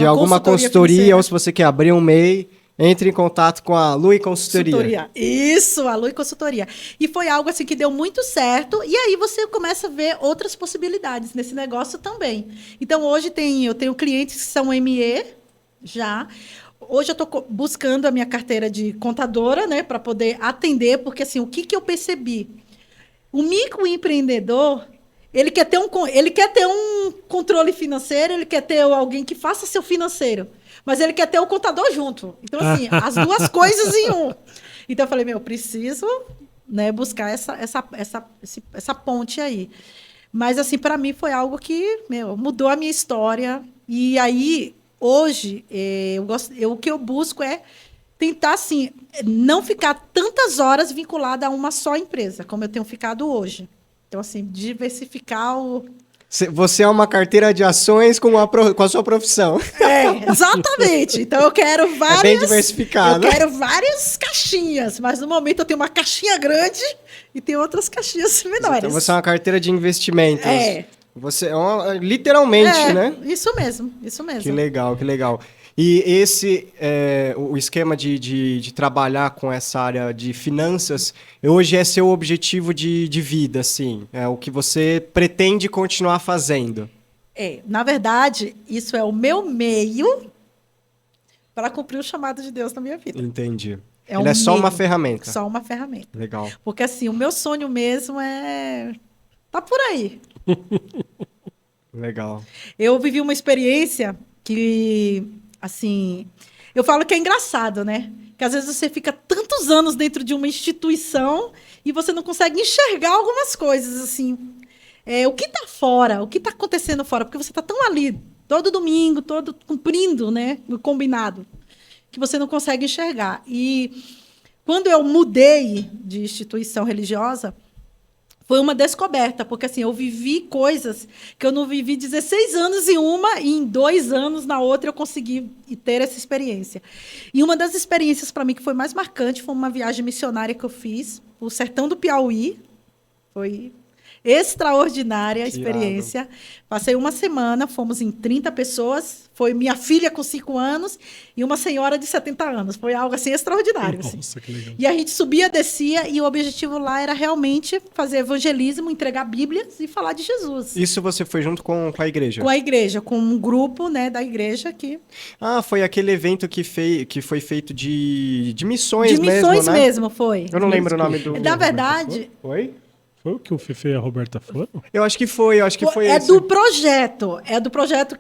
alguma consultoria, ou se você quer abrir um MEI, entre em contato com a Lui Consultoria. Isso, a Lui Consultoria. E foi algo assim que deu muito certo. E aí você começa a ver outras possibilidades nesse negócio também. Então, hoje eu tenho clientes que são ME já. Hoje eu estou buscando a minha carteira de contadora, né, para poder atender, porque assim, o que eu percebi? O microempreendedor, ele quer ter um controle financeiro, ele quer ter alguém que faça seu financeiro, mas ele quer ter o contador junto. Então, assim, as duas coisas em um. Então, eu falei, eu preciso, né, buscar essa ponte aí. Mas, assim, para mim foi algo que, mudou a minha história. E aí... Hoje, o que eu busco é tentar, assim, não ficar tantas horas vinculada a uma só empresa, como eu tenho ficado hoje. Então, assim, diversificar o... Você é uma carteira de ações com a sua profissão. Exatamente. Então, eu quero várias... É bem diversificado. Eu quero várias caixinhas, mas no momento eu tenho uma caixinha grande e tem outras caixinhas menores. Então, você é uma carteira de investimentos. Você é literalmente, né? Isso mesmo, isso mesmo. Que legal, que legal. E esse, o esquema de trabalhar com essa área de finanças, hoje é seu objetivo de vida, assim? É o que você pretende continuar fazendo? Na verdade, isso é o meu meio para cumprir o chamado de Deus na minha vida. Entendi. Ele é só uma ferramenta? Só uma ferramenta. Legal. Porque, assim, o meu sonho mesmo tá por aí. Legal. Eu vivi uma experiência que, assim, eu falo que é engraçado, né? Que às vezes você fica tantos anos dentro de uma instituição e você não consegue enxergar algumas coisas, assim. O que tá fora, o que tá acontecendo fora, porque você tá tão ali, todo domingo, todo cumprindo, né, o combinado, que você não consegue enxergar. E quando eu mudei de instituição religiosa, foi uma descoberta, porque assim, eu vivi coisas que eu não vivi 16 anos em uma e em 2 anos na outra eu consegui ter essa experiência. E uma das experiências para mim que foi mais marcante foi uma viagem missionária que eu fiz, o sertão do Piauí. extraordinária a Que experiência. Passei uma semana, fomos em 30 pessoas. Foi minha filha com 5 anos e uma senhora de 70 anos. Foi algo assim extraordinário. Assim. Nossa, que legal. E a gente subia, descia e o objetivo lá era realmente fazer evangelismo, entregar Bíblias e falar de Jesus. Isso você foi junto com a igreja? Com a igreja, com um grupo, né, da igreja que... Ah, foi aquele evento que foi feito de missões De missões mesmo, né? mesmo, foi. Eu não lembro o nome do... Na verdade, Oi? Foi o que o Fefe e a Roberta foram? Eu acho que foi é esse. do projeto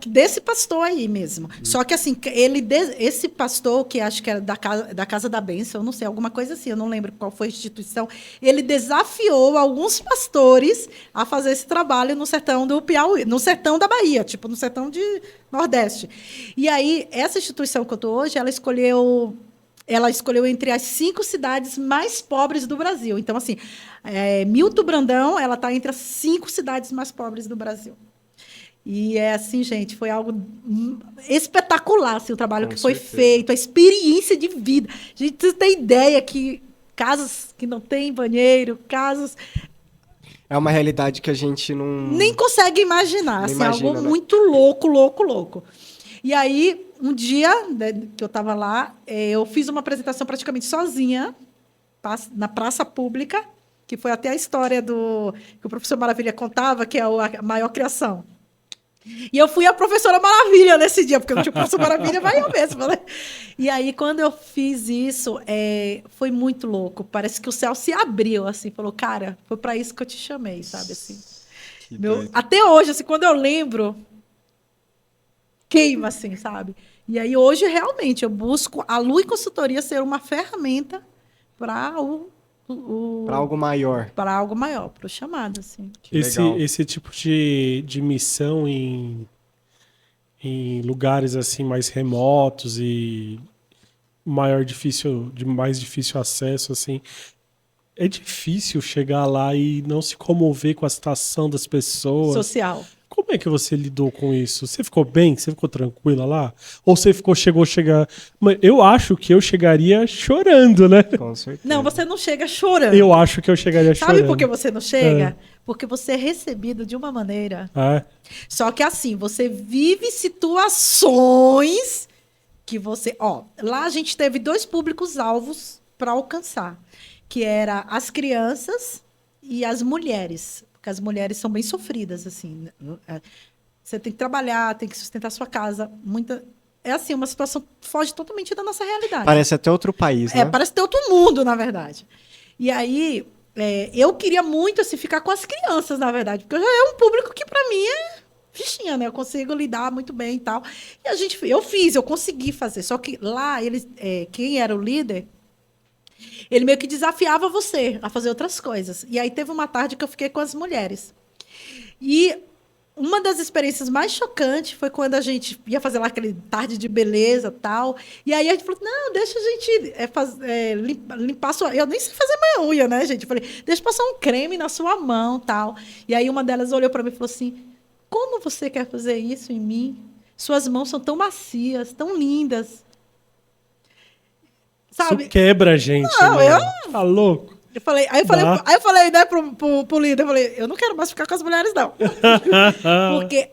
desse pastor aí mesmo. Só que assim, esse pastor, que acho que era da Casa da Bênção, eu não sei, alguma coisa assim, eu não lembro qual foi a instituição, ele desafiou alguns pastores a fazer esse trabalho no sertão do Piauí, no sertão da Bahia, tipo, no sertão de Nordeste. E aí, essa instituição que eu estou hoje, ela escolheu entre as 5 cidades mais pobres do Brasil. Então, assim, Milton Brandão, ela está entre as 5 cidades mais pobres do Brasil. E é assim, gente, foi algo espetacular assim, o trabalho que foi feito, a experiência de vida. A gente tem ideia que casas que não têm banheiro, casas... É uma realidade que a gente não... Nem consegue imaginar, Nem assim, imagina, algo né? muito louco, louco, louco. E aí, um dia, né, que eu estava lá, eu fiz uma apresentação praticamente sozinha, na praça pública, que foi até a história que o professor Maravilha contava, que é a maior criação. E eu fui a professora Maravilha nesse dia, porque eu não tinha professor Maravilha, vai eu mesma, né? E aí, quando eu fiz isso, foi muito louco. Parece que o céu se abriu, assim, falou, cara, foi para isso que eu te chamei, sabe, assim. Até hoje, assim, quando eu lembro... queima, assim, sabe? E aí, hoje, realmente, eu busco a Lui Consultoria ser uma ferramenta para para algo maior. Para algo maior, para o chamado, assim. Esse tipo de missão em lugares assim mais remotos e de mais difícil acesso, assim, é difícil chegar lá e não se comover com a situação das pessoas. Social. Como é que você lidou com isso? Você ficou bem? Você ficou tranquila lá? Ou você chegou a chegar... Mas eu acho que eu chegaria chorando, né? Com certeza. Não, você não chega chorando. Eu acho que eu chegaria chorando. Sabe por que você não chega? Porque você é recebido de uma maneira. Só que assim, você vive situações que você... lá a gente teve 2 públicos-alvos para alcançar, que era as crianças e as mulheres. Porque as mulheres são bem sofridas, assim. Você tem que trabalhar, tem que sustentar sua casa. É assim, uma situação que foge totalmente da nossa realidade. Parece até outro país, né? Parece ter outro mundo, na verdade. E aí, eu queria muito, assim, ficar com as crianças, na verdade. Porque é um público que, para mim, é fichinha, né? Eu consigo lidar muito bem e tal. E eu consegui fazer. Só que lá, quem era o líder... ele meio que desafiava você a fazer outras coisas. E aí teve uma tarde que eu fiquei com as mulheres. E uma das experiências mais chocantes foi quando a gente ia fazer lá aquele tarde de beleza e tal. E aí a gente falou, não, deixa a gente limpar sua... Eu nem sei fazer minha unha, né, gente? Eu falei, deixa eu passar um creme na sua mão e tal. E aí uma delas olhou para mim e falou assim, como você quer fazer isso em mim? Suas mãos são tão macias, tão lindas. Sabe? Isso quebra a gente, não, né? Tá louco? Aí eu falei, né, pro líder, eu falei, eu não quero mais ficar com as mulheres, não. Porque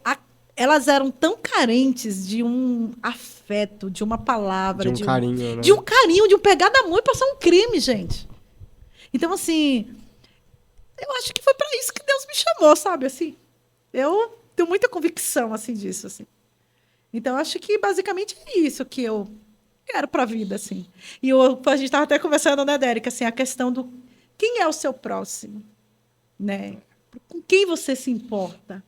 elas eram tão carentes de um afeto, de uma palavra. De um carinho, né? De um carinho, de um pegar na mão e passar um crime, gente. Então, assim, eu acho que foi para isso que Deus me chamou, sabe, assim. Eu tenho muita convicção, assim, disso, assim. Então, eu acho que, basicamente, é isso que eu quero para a vida, assim. E a gente estava até conversando, né, Dérica, assim, a questão do quem é o seu próximo, né? Com quem você se importa?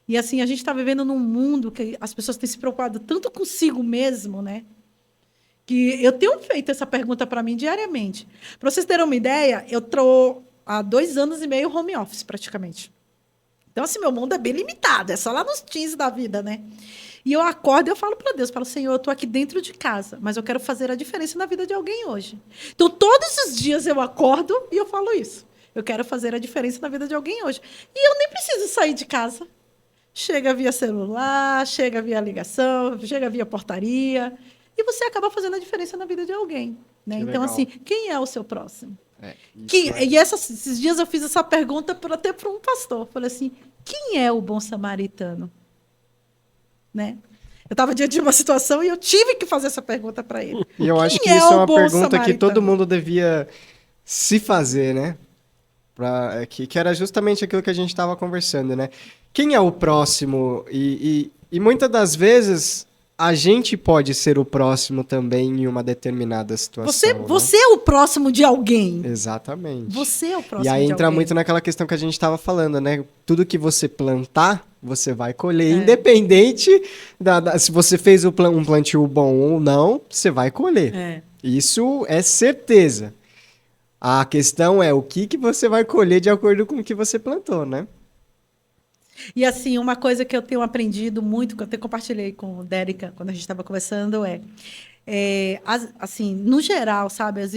E, assim, a gente está vivendo num mundo que as pessoas têm se preocupado tanto consigo mesmo, né? Que eu tenho feito essa pergunta para mim diariamente. Para vocês terem uma ideia, eu estou há 2 anos e meio home office, praticamente. Então, assim, meu mundo é bem limitado. É só lá nos teens da vida, né? E eu acordo e eu falo para Deus, falo, Senhor, eu estou aqui dentro de casa, mas eu quero fazer a diferença na vida de alguém hoje. Então, todos os dias eu acordo e eu falo isso. Eu quero fazer a diferença na vida de alguém hoje. E eu nem preciso sair de casa. Chega via celular, chega via ligação, chega via portaria. E você acaba fazendo a diferença na vida de alguém. Né? Então, legal. assim, quem é o seu próximo? Esses dias eu fiz essa pergunta até para um pastor. Falei assim, quem é o bom samaritano? Né? Eu estava diante de uma situação e eu tive que fazer essa pergunta para ele. E eu acho que isso é uma pergunta que todo mundo devia se fazer, né? Que era justamente aquilo que a gente estava conversando, né? Quem é o próximo? E muitas das vezes a gente pode ser o próximo também em uma determinada situação. Você é o próximo de alguém. Exatamente. Você é o próximo de alguém. E aí entra muito naquela questão que a gente estava falando, né? Tudo que você plantar, você vai colher. Independente se você fez um plantio bom ou não, você vai colher. Isso é certeza. A questão é o que você vai colher de acordo com o que você plantou, né? E assim, uma coisa que eu tenho aprendido muito, que eu até compartilhei com o Dérica quando a gente estava conversando, assim, no geral, sabe, as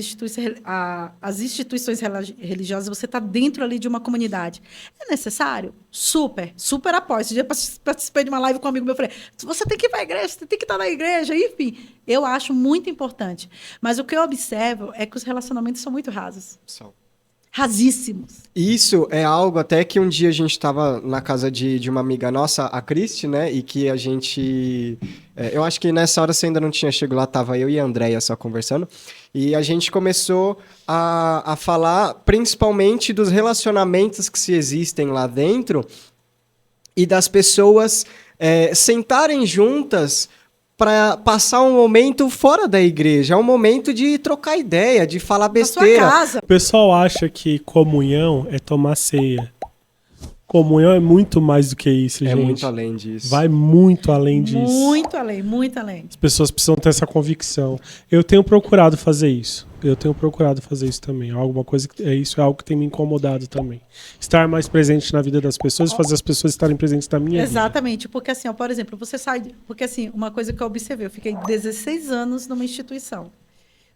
instituições religiosas, você está dentro ali de uma comunidade. É necessário? Super, super apoio. Esse dia eu participei de uma live com um amigo meu, eu falei, você tem que ir para a igreja, você tem que estar na igreja, enfim. Eu acho muito importante. Mas o que eu observo é que os relacionamentos são muito rasos. Rasíssimos. Isso é algo até que um dia a gente estava na casa de uma amiga nossa, a Cristi, né? E que a gente... eu acho que nessa hora você ainda não tinha chegado lá, tava eu e a Andréia só conversando. E a gente começou a falar principalmente dos relacionamentos que se existem lá dentro e das pessoas sentarem juntas para passar um momento fora da igreja, é um momento de trocar ideia, de falar besteira. Na sua casa. O pessoal acha que comunhão é tomar ceia. Comunhão é muito mais do que isso, gente. É muito além disso. Vai muito além disso. Muito além, muito além. As pessoas precisam ter essa convicção. Eu tenho procurado fazer isso. Também. Isso é algo que tem me incomodado também. Estar mais presente na vida das pessoas e fazer as pessoas estarem presentes na minha vida. Exatamente. Porque assim, por exemplo, você sai... Porque assim, uma coisa que eu observei, eu fiquei 16 anos numa instituição.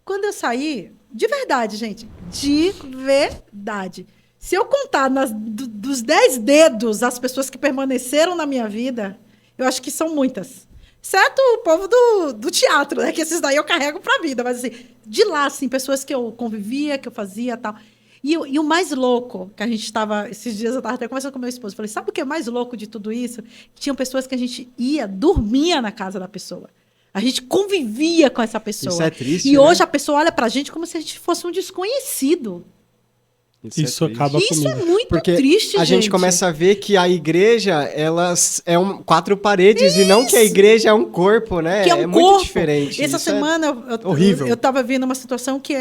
Quando eu saí, de verdade, gente, de verdade... Se eu contar dos 10 dedos as pessoas que permaneceram na minha vida, eu acho que são muitas. Exceto o povo do teatro, né? Que esses daí eu carrego pra vida. Mas, assim, de lá, assim, pessoas que eu convivia, que eu fazia e tal. E o mais louco, que a gente estava... Esses dias eu estava até conversando com meu esposo. Falei, sabe o que é mais louco de tudo isso? Tinham pessoas que a gente dormia na casa da pessoa. A gente convivia com essa pessoa. Isso é triste, E né? hoje a pessoa olha pra gente como se a gente fosse um desconhecido. Isso acaba comigo. Isso é muito Porque triste, gente. A gente começa a ver que a igreja, elas quatro paredes e não que a igreja é um corpo, né? Que é um corpo. Muito diferente. Essa semana horrível. Eu tava vendo uma situação que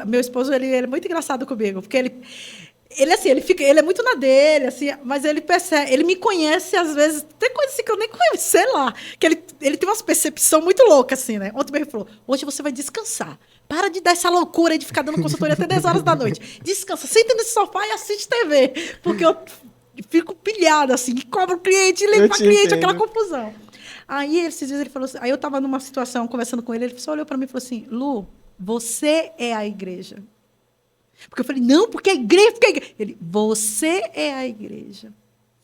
meu esposo ele é muito engraçado comigo, porque ele assim, ele é muito na dele, assim, mas ele percebe, ele me conhece às vezes, tem coisas assim que eu nem conheço, sei lá, que ele tem umas percepção muito louca assim, né? Ontem ele falou: "Hoje você vai descansar. Para de dar essa loucura aí de ficar dando consultoria até 10 horas da noite. Descansa, senta nesse sofá e assiste TV, porque eu fico pilhada assim, e cobra o cliente, liga para cliente, aquela confusão". Aí esses dias ele falou assim, aí eu tava numa situação conversando com ele só olhou para mim e falou assim: "Lu, você é a igreja". Porque eu falei, não, porque a igreja... Ele, você é a igreja.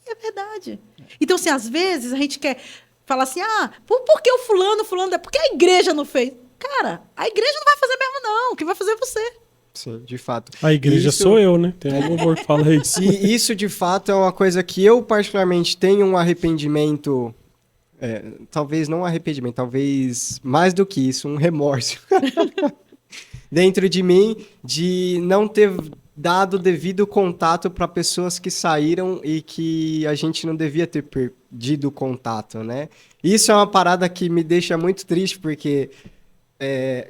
E é verdade. Então, assim, às vezes a gente quer falar assim, por que o fulano, porque a igreja não fez? Cara, a igreja não vai fazer mesmo, não. O que vai fazer é você. Sim, de fato. A igreja sou eu, né? Tem um louvor que fala isso. E isso, de fato, é uma coisa que eu, particularmente, tenho um arrependimento... talvez não um arrependimento, talvez mais do que isso, um remorso. Dentro de mim, de não ter dado devido contato para pessoas que saíram e que a gente não devia ter perdido o contato, né? Isso é uma parada que me deixa muito triste, porque,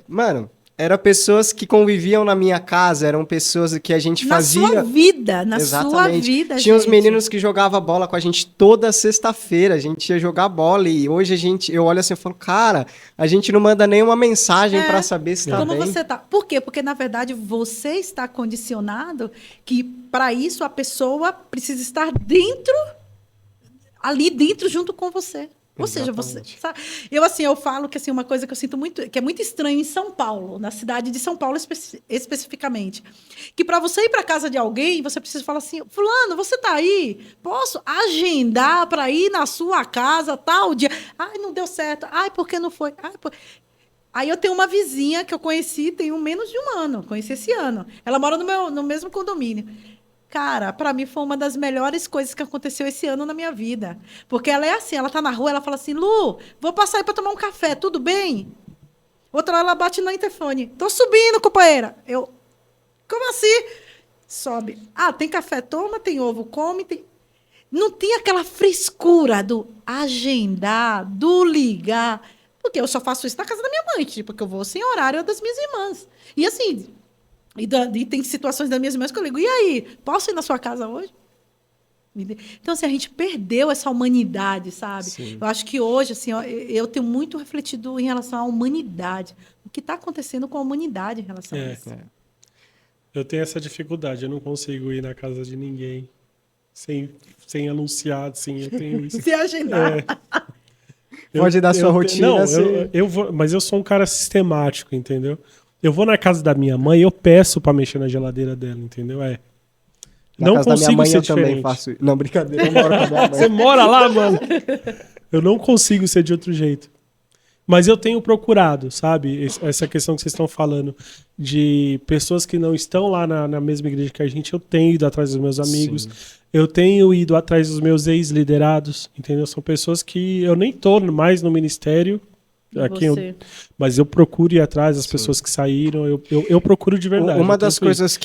mano, eram pessoas que conviviam na minha casa, eram pessoas que a gente fazia... Na sua vida, Tinha uns gente. meninos que jogavam bola com a gente toda sexta-feira, a gente ia jogar bola e hoje eu olho assim e falo, cara, a gente não manda nenhuma mensagem para saber se tá bem. Como você tá? Por quê? Porque, na verdade, você está condicionado que, para isso, a pessoa precisa estar ali dentro, junto com você. Ou seja, você... Sabe? Eu falo que uma coisa que eu sinto muito, que é muito estranho em São Paulo, na cidade de São Paulo especificamente, que para você ir para casa de alguém, você precisa falar assim, fulano, você tá aí? Posso agendar para ir na sua casa tal dia? Ai, não deu certo. Ai, por que não foi? Aí eu tenho uma vizinha que eu conheci tem menos de um ano. Conheci esse ano. Ela mora no mesmo condomínio. Cara, pra mim foi uma das melhores coisas que aconteceu esse ano na minha vida. Porque ela é assim, ela tá na rua, ela fala assim, Lu, vou passar aí pra tomar um café, tudo bem? Outra hora ela bate no interfone. Tô subindo, companheira. Eu, como assim? Sobe. Ah, tem café, toma, tem ovo, come, tem... Não tinha aquela frescura do agendar, do ligar. Porque eu só faço isso na casa da minha mãe, tipo, porque eu vou sem horário das minhas irmãs. E assim, e tem situações das minhas irmãs que eu ligo, e aí, posso ir na sua casa hoje? Então, assim, a gente perdeu essa humanidade, sabe? Sim. Eu acho que hoje, assim, eu tenho muito refletido em relação à humanidade. O que está acontecendo com a humanidade em relação a isso? Eu tenho essa dificuldade, eu não consigo ir na casa de ninguém sem anunciar, assim, eu tenho isso. Se agendar. Pode dar sua rotina. Não, assim. eu vou, mas eu sou um cara sistemático, entendeu? Eu vou na casa da minha mãe e eu peço pra mexer na geladeira dela, entendeu? Na não casa da minha consigo mãe ser eu também diferente. faço isso. Não, brincadeira, eu moro com a minha mãe. Você mora lá, mano? Eu não consigo ser de outro jeito. Mas eu tenho procurado, sabe? Essa questão que vocês estão falando de pessoas que não estão lá na mesma igreja que a gente, eu tenho ido atrás dos meus amigos, Sim. eu tenho ido atrás dos meus ex-liderados, entendeu? São pessoas que eu nem tô mais no ministério, mas eu procuro ir atrás das pessoas que saíram, eu procuro de verdade. Uma das coisas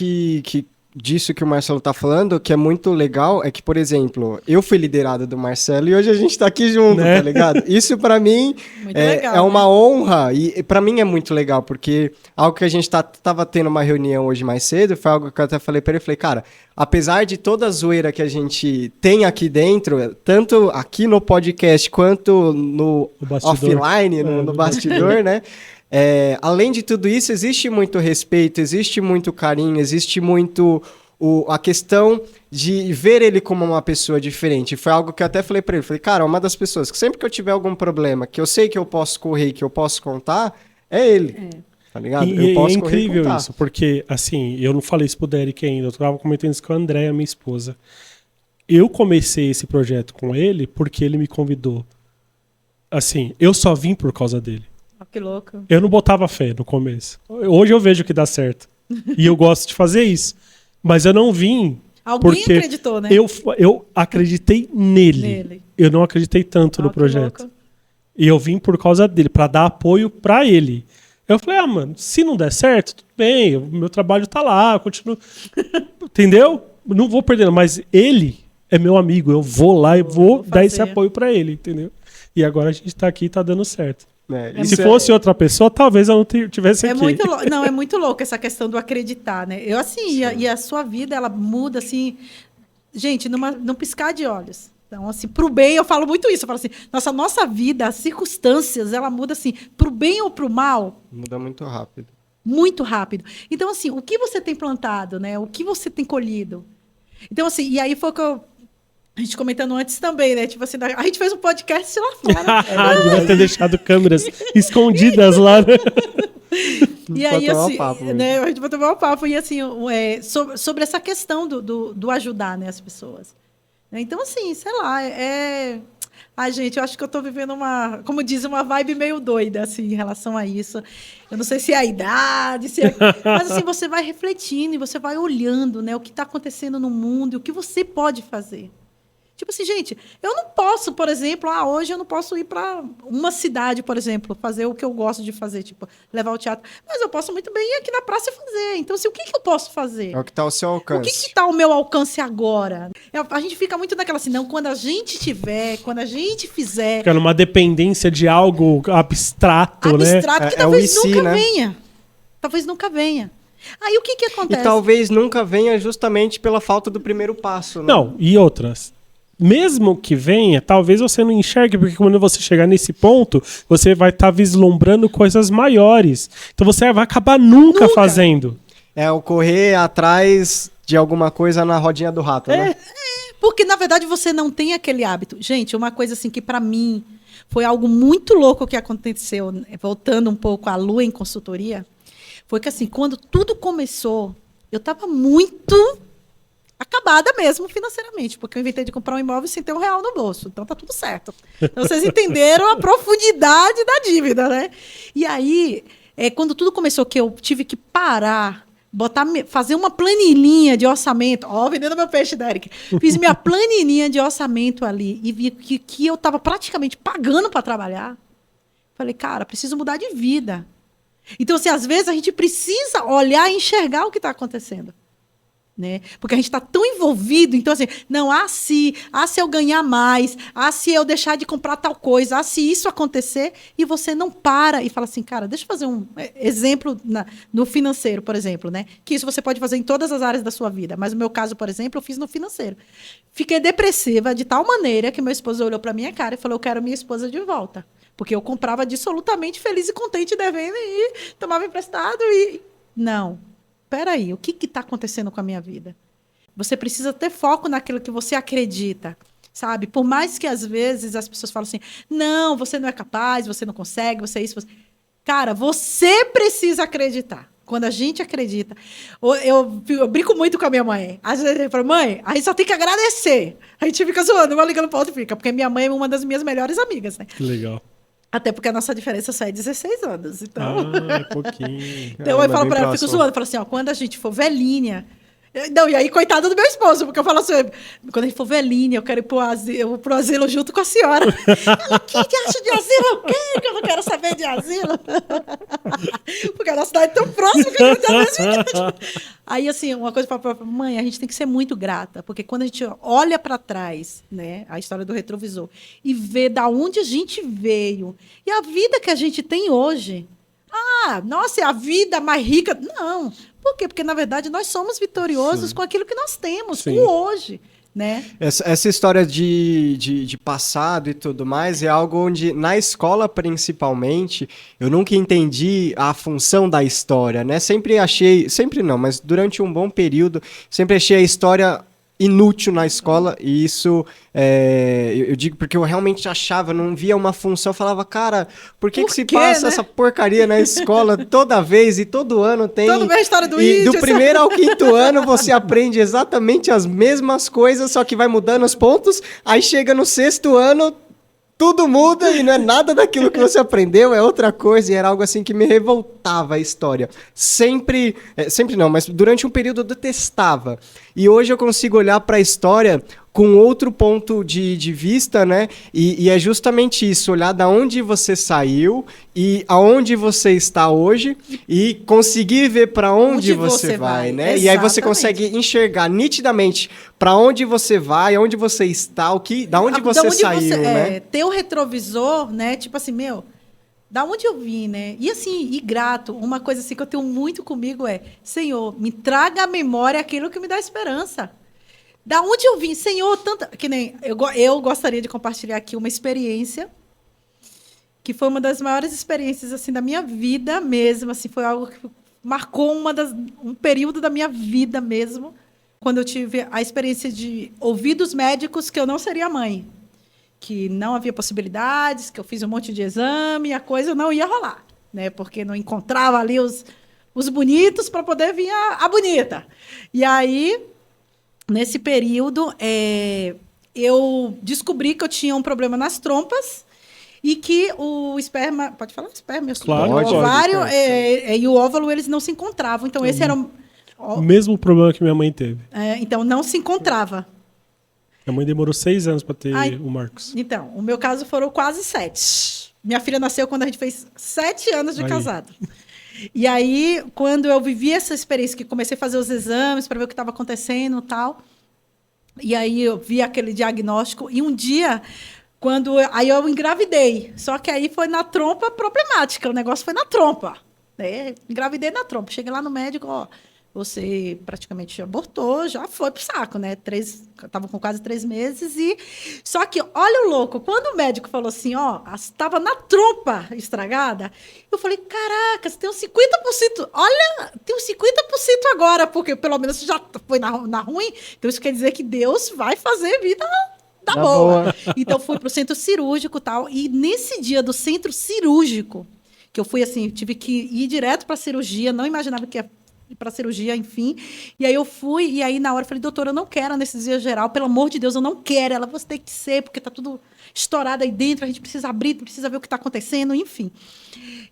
disso que o Marcelo tá falando, que é muito legal, é que, por exemplo, eu fui liderado do Marcelo e hoje a gente tá aqui junto, Né? tá ligado? Isso pra mim Legal, é uma né? honra e pra mim é muito legal, porque algo que a gente tava tendo uma reunião hoje mais cedo, foi algo que eu até falei pra ele, falei, cara, apesar de toda a zoeira que a gente tem aqui dentro, tanto aqui no podcast quanto no offline, no bastidor, né? Além de tudo isso, existe muito respeito, existe muito carinho, existe muito a questão de ver ele como uma pessoa diferente. Foi algo que eu até falei pra ele. Falei, cara, uma das pessoas que sempre que eu tiver algum problema, que eu sei que eu posso correr, que eu posso contar, é ele. Tá ligado? E eu posso é correr e incrível contar. isso, porque, assim, eu não falei isso pro Derek ainda, eu tava comentando isso com a Andréa, minha esposa. Eu comecei esse projeto com ele porque ele me convidou. Assim, eu só vim por causa dele. Que louco. Eu não botava fé no começo. Hoje eu vejo que dá certo. E eu gosto de fazer isso. Mas eu não vim Alguém porque acreditou, né? eu acreditei nele. Eu não acreditei tanto no Que projeto. louco. E eu vim por causa dele, pra dar apoio pra ele. Eu falei, mano, se não der certo, tudo bem, o meu trabalho tá lá, eu continuo. Entendeu? Não vou perder, mas ele é meu amigo, eu vou lá e vou dar esse apoio pra ele, entendeu? E agora a gente tá aqui e tá dando certo. Se fosse outra pessoa, talvez eu não tivesse aqui. Não, é muito louco essa questão do acreditar, né? Eu, assim, e a sua vida, ela muda, assim, gente, num piscar de olhos. Então, assim, pro bem, eu falo muito isso. Eu falo assim, nossa vida, as circunstâncias, ela muda, assim, pro bem ou pro mal. Muda muito rápido. Muito rápido. Então, assim, o que você tem plantado, né? O que você tem colhido? Então, assim, e aí foi o que a gente comentando antes também, né? Tipo assim, a gente fez um podcast lá fora. Devia ter deixado câmeras escondidas lá, né? E aí, assim, papo, né, a gente vai tomar um papo. E assim, sobre essa questão do ajudar, né, as pessoas. Então, assim, sei lá, Ai, gente, eu acho que eu tô vivendo como diz, uma vibe meio doida, assim, em relação a isso. Eu não sei se é a idade, mas assim, você vai refletindo e você vai olhando, né, o que está acontecendo no mundo e o que você pode fazer. Tipo assim, gente, eu não posso, por exemplo, hoje eu não posso ir para uma cidade, por exemplo, fazer o que eu gosto de fazer, tipo, levar o teatro. Mas eu posso muito bem ir aqui na praça e fazer. Então, assim, o que eu posso fazer? É o que está ao seu alcance. O que está ao meu alcance agora? A gente fica muito naquela assim, não, quando a gente tiver, quando a gente fizer... Fica numa dependência de algo abstrato, né? Abstrato que talvez nunca né? venha. Talvez nunca venha. Aí o que acontece? E talvez nunca venha justamente pela falta do primeiro passo, né? Não, e outras. Mesmo que venha, talvez você não enxergue, porque quando você chegar nesse ponto, você vai estar vislumbrando coisas maiores. Então você vai acabar nunca fazendo. É o correr atrás de alguma coisa na rodinha do rato, né? Porque, na verdade, você não tem aquele hábito. Gente, uma coisa assim que, para mim, foi algo muito louco que aconteceu, voltando um pouco à Lu em consultoria, foi que, assim, quando tudo começou, eu estava muito acabada. roubada mesmo financeiramente, porque eu inventei de comprar um imóvel sem ter R$1 no bolso. Então tá tudo certo. Então vocês entenderam a profundidade da dívida, né? E aí, quando tudo começou, que eu tive que parar, fazer uma planilhinha de orçamento. Ó, vendendo meu peixe, Derek. Fiz minha planilhinha de orçamento ali e vi que eu estava praticamente pagando para trabalhar. Falei, cara, preciso mudar de vida. Então, assim, às vezes a gente precisa olhar e enxergar o que está acontecendo. Né? Porque a gente está tão envolvido, então assim, não, se eu ganhar mais, se eu deixar de comprar tal coisa, se isso acontecer, e você não para e fala assim, cara, deixa eu fazer um exemplo no financeiro, por exemplo, né? Que isso você pode fazer em todas as áreas da sua vida, mas no meu caso, por exemplo, eu fiz no financeiro. Fiquei depressiva de tal maneira que meu esposo olhou para minha cara e falou, eu quero minha esposa de volta. Porque eu comprava absolutamente feliz e contente devendo e tomava emprestado e... Não. Peraí, o que está acontecendo com a minha vida? Você precisa ter foco naquilo que você acredita, sabe? Por mais que às vezes as pessoas falam assim, não, você não é capaz, você não consegue, você é isso. Cara, você precisa acreditar. Quando a gente acredita. Eu brinco muito com a minha mãe. Às vezes eu falo, mãe, a gente só tem que agradecer. A gente fica zoando, uma ligando para outra e fica. Porque minha mãe é uma das minhas melhores amigas, né? Que legal. Até porque a nossa diferença só é 16 anos. Então, pouquinho. Então eu falo pra ela, fico zoando, falo assim, ó, quando a gente for velhinha. Não, e aí, coitado do meu esposo, porque eu falo assim, quando a gente for velhinha, eu quero ir pro asilo junto com a senhora. Ela, que acha de asilo? O quê? Que eu não quero saber de asilo. Porque a nossa cidade é tão próxima que eu não tenho. Aí, assim, uma coisa para mãe, a gente tem que ser muito grata, porque quando a gente olha para trás, né, a história do retrovisor, e vê da onde a gente veio, e a vida que a gente tem hoje. Nossa, é a vida mais rica. Não. Por quê? Porque, na verdade, nós somos vitoriosos Sim. com aquilo que nós temos, Sim. com hoje. Né? Essa história de passado e tudo mais é algo onde, na escola principalmente, eu nunca entendi a função da história, né? Sempre não, mas durante um bom período, sempre achei a história inútil na escola, e isso eu digo porque eu realmente achava, não via uma função, eu falava, cara, por que se passa essa porcaria na escola toda vez e todo ano tem... Todo mês a história do índio. Do primeiro ao quinto ano você aprende exatamente as mesmas coisas, só que vai mudando os pontos, aí chega no sexto ano... Tudo muda e não é nada daquilo que você aprendeu, é outra coisa, e era algo assim que me revoltava a história. Sempre não, mas durante um período eu detestava. E hoje eu consigo olhar para a história com outro ponto de vista, né? E é justamente isso, olhar da onde você saiu e aonde você está hoje e conseguir ver para onde você vai, né? Exatamente. E aí você consegue enxergar nitidamente para onde você vai, aonde você está, da onde você saiu, né? Ter o retrovisor, né? Tipo assim, da onde eu vim, né? E assim, e grato, uma coisa assim que eu tenho muito comigo é, Senhor, me traga à memória aquilo que me dá esperança. Da onde eu vim, Senhor, que nem eu gostaria de compartilhar aqui uma experiência que foi uma das maiores experiências assim da minha vida mesmo, assim, foi algo que marcou um período da minha vida mesmo, quando eu tive a experiência de ouvir dos médicos que eu não seria mãe, que não havia possibilidades, que eu fiz um monte de exame, a coisa não ia rolar, né? Porque não encontrava ali os bonitos para poder vir a bonita. E aí, nesse período, eu descobri que eu tinha um problema nas trompas e que o esperma... Pode falar esperma? Claro, o ovário e o óvulo, eles não se encontravam. Então, esse era... O mesmo problema que minha mãe teve. Então, não se encontrava. Minha mãe demorou 6 anos para ter o Marcos. Então, o meu caso foram quase 7. Minha filha nasceu quando a gente fez 7 anos de casado. E aí, quando eu vivi essa experiência, que comecei a fazer os exames para ver o que estava acontecendo e tal, e aí eu vi aquele diagnóstico, e um dia, aí eu engravidei, só que aí foi na trompa problemática, o negócio foi na trompa, né? Engravidei na trompa, cheguei lá no médico, você praticamente abortou, já foi pro saco, né? Estava com quase 3 meses Só que, olha o louco, quando o médico falou assim, estava na trompa estragada, eu falei, caraca, você tem uns 50%, olha, tem uns 50% agora, porque pelo menos já foi na ruim, então isso quer dizer que Deus vai fazer vida da boa. Então, fui pro centro cirúrgico e tal, e nesse dia do centro cirúrgico, que eu fui assim, tive que ir direto pra cirurgia, não imaginava que ia para cirurgia, enfim. E aí eu fui, e aí na hora eu falei, doutora, eu não quero anestesia geral, pelo amor de Deus, eu não quero. Ela, você tem que ser, porque tá tudo estourado aí dentro, a gente precisa abrir, precisa ver o que está acontecendo, enfim.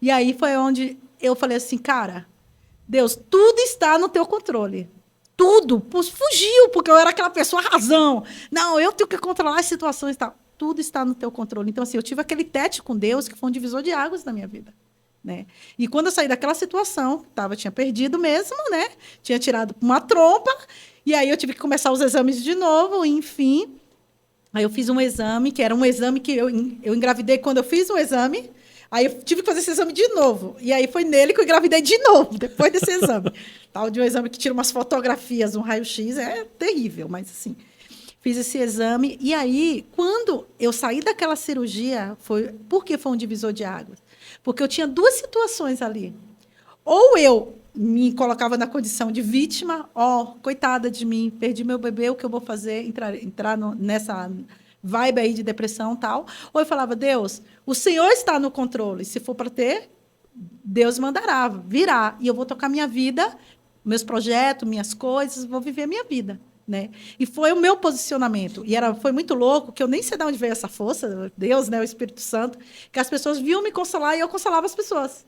E aí foi onde eu falei assim, cara, Deus, tudo está no teu controle. Tudo. Fugiu, porque eu era aquela pessoa razão. Não, eu tenho que controlar as situações e tal. Tudo está no teu controle. Então, assim, eu tive aquele teste com Deus que foi um divisor de águas na minha vida. Né? E quando eu saí daquela situação, tinha perdido mesmo, né? Tinha tirado uma trompa, e aí eu tive que começar os exames de novo, enfim. Aí eu fiz um exame, que era um exame que eu engravidei quando eu fiz o exame, aí eu tive que fazer esse exame de novo. E aí foi nele que eu engravidei de novo, depois desse exame. Tal de um exame que tira umas fotografias, um raio-x, é terrível, mas assim... Fiz esse exame, e aí, quando eu saí daquela cirurgia, por que foi um divisor de águas? Porque eu tinha duas situações ali. Ou eu me colocava na condição de vítima, coitada de mim, perdi meu bebê, o que eu vou fazer? Entrar nessa vibe aí de depressão e tal. Ou eu falava, Deus, o Senhor está no controle, se for para ter, Deus mandará, virá, e eu vou tocar minha vida, meus projetos, minhas coisas, vou viver a minha vida. Né? E foi o meu posicionamento. E foi muito louco, que eu nem sei de onde veio essa força, Deus, né, o Espírito Santo, que as pessoas viam me consolar e eu consolava as pessoas.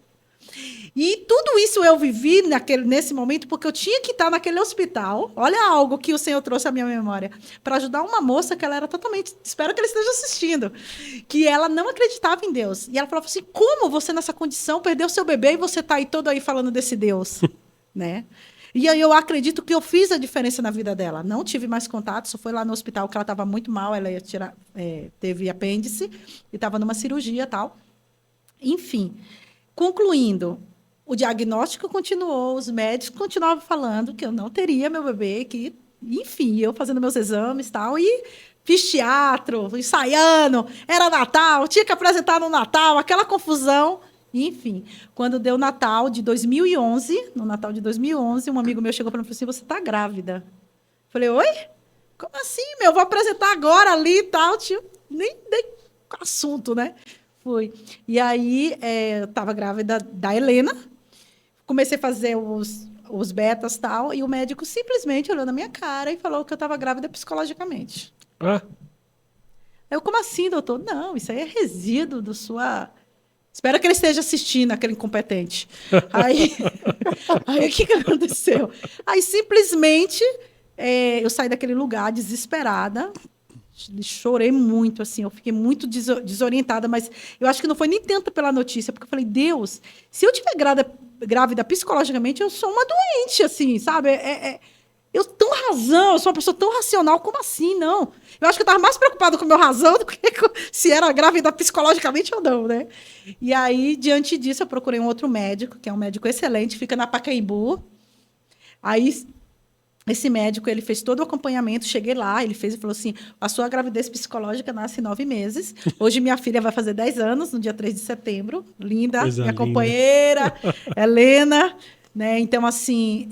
E tudo isso eu vivi nesse momento porque eu tinha que estar naquele hospital. Olha algo que o Senhor trouxe à minha memória. Para ajudar uma moça que ela era totalmente... Espero que ela esteja assistindo. Que ela não acreditava em Deus. E ela falava assim, como você nessa condição perdeu seu bebê e você está aí todo aí falando desse Deus? Né? E aí eu acredito que eu fiz a diferença na vida dela. Não tive mais contato, só foi lá no hospital que ela estava muito mal, ela ia tirar, teve apêndice e estava numa cirurgia e tal. Enfim, concluindo, o diagnóstico continuou, os médicos continuavam falando que eu não teria meu bebê, que, enfim, eu fazendo meus exames e tal, e fiz teatro, ensaiando, era Natal, tinha que apresentar no Natal, aquela confusão. Enfim, quando deu Natal de 2011, no Natal de 2011, um amigo meu chegou para mim e falou assim, você está grávida? Falei, oi? Como assim, meu? Vou apresentar agora ali e tal. Tio, nem assunto, né? Fui. E aí, eu estava grávida da Helena, comecei a fazer os betas e tal, e o médico simplesmente olhou na minha cara e falou que eu estava grávida psicologicamente. Eu, como assim, doutor? Não, isso aí é resíduo da sua... Espero que ele esteja assistindo, aquele incompetente. Aí o que aconteceu? Aí, simplesmente, eu saí daquele lugar desesperada, chorei muito, assim, eu fiquei muito desorientada, mas eu acho que não foi nem tanto pela notícia, porque eu falei, Deus, se eu estiver grávida psicologicamente, eu sou uma doente, assim, sabe? Eu tão razão, eu sou uma pessoa tão racional, como assim? Não. Eu acho que eu estava mais preocupada com a minha razão do que se era grávida psicologicamente ou não, né? E aí, diante disso, eu procurei um outro médico, que é um médico excelente, fica na Pacaembu. Aí, esse médico, ele fez todo o acompanhamento, cheguei lá, ele fez e falou assim, a sua gravidez psicológica nasce em 9 meses. Hoje, minha filha vai fazer 10 anos, no dia 3 de setembro. Linda, Coisa minha linda. Companheira, Helena, né? Então, assim...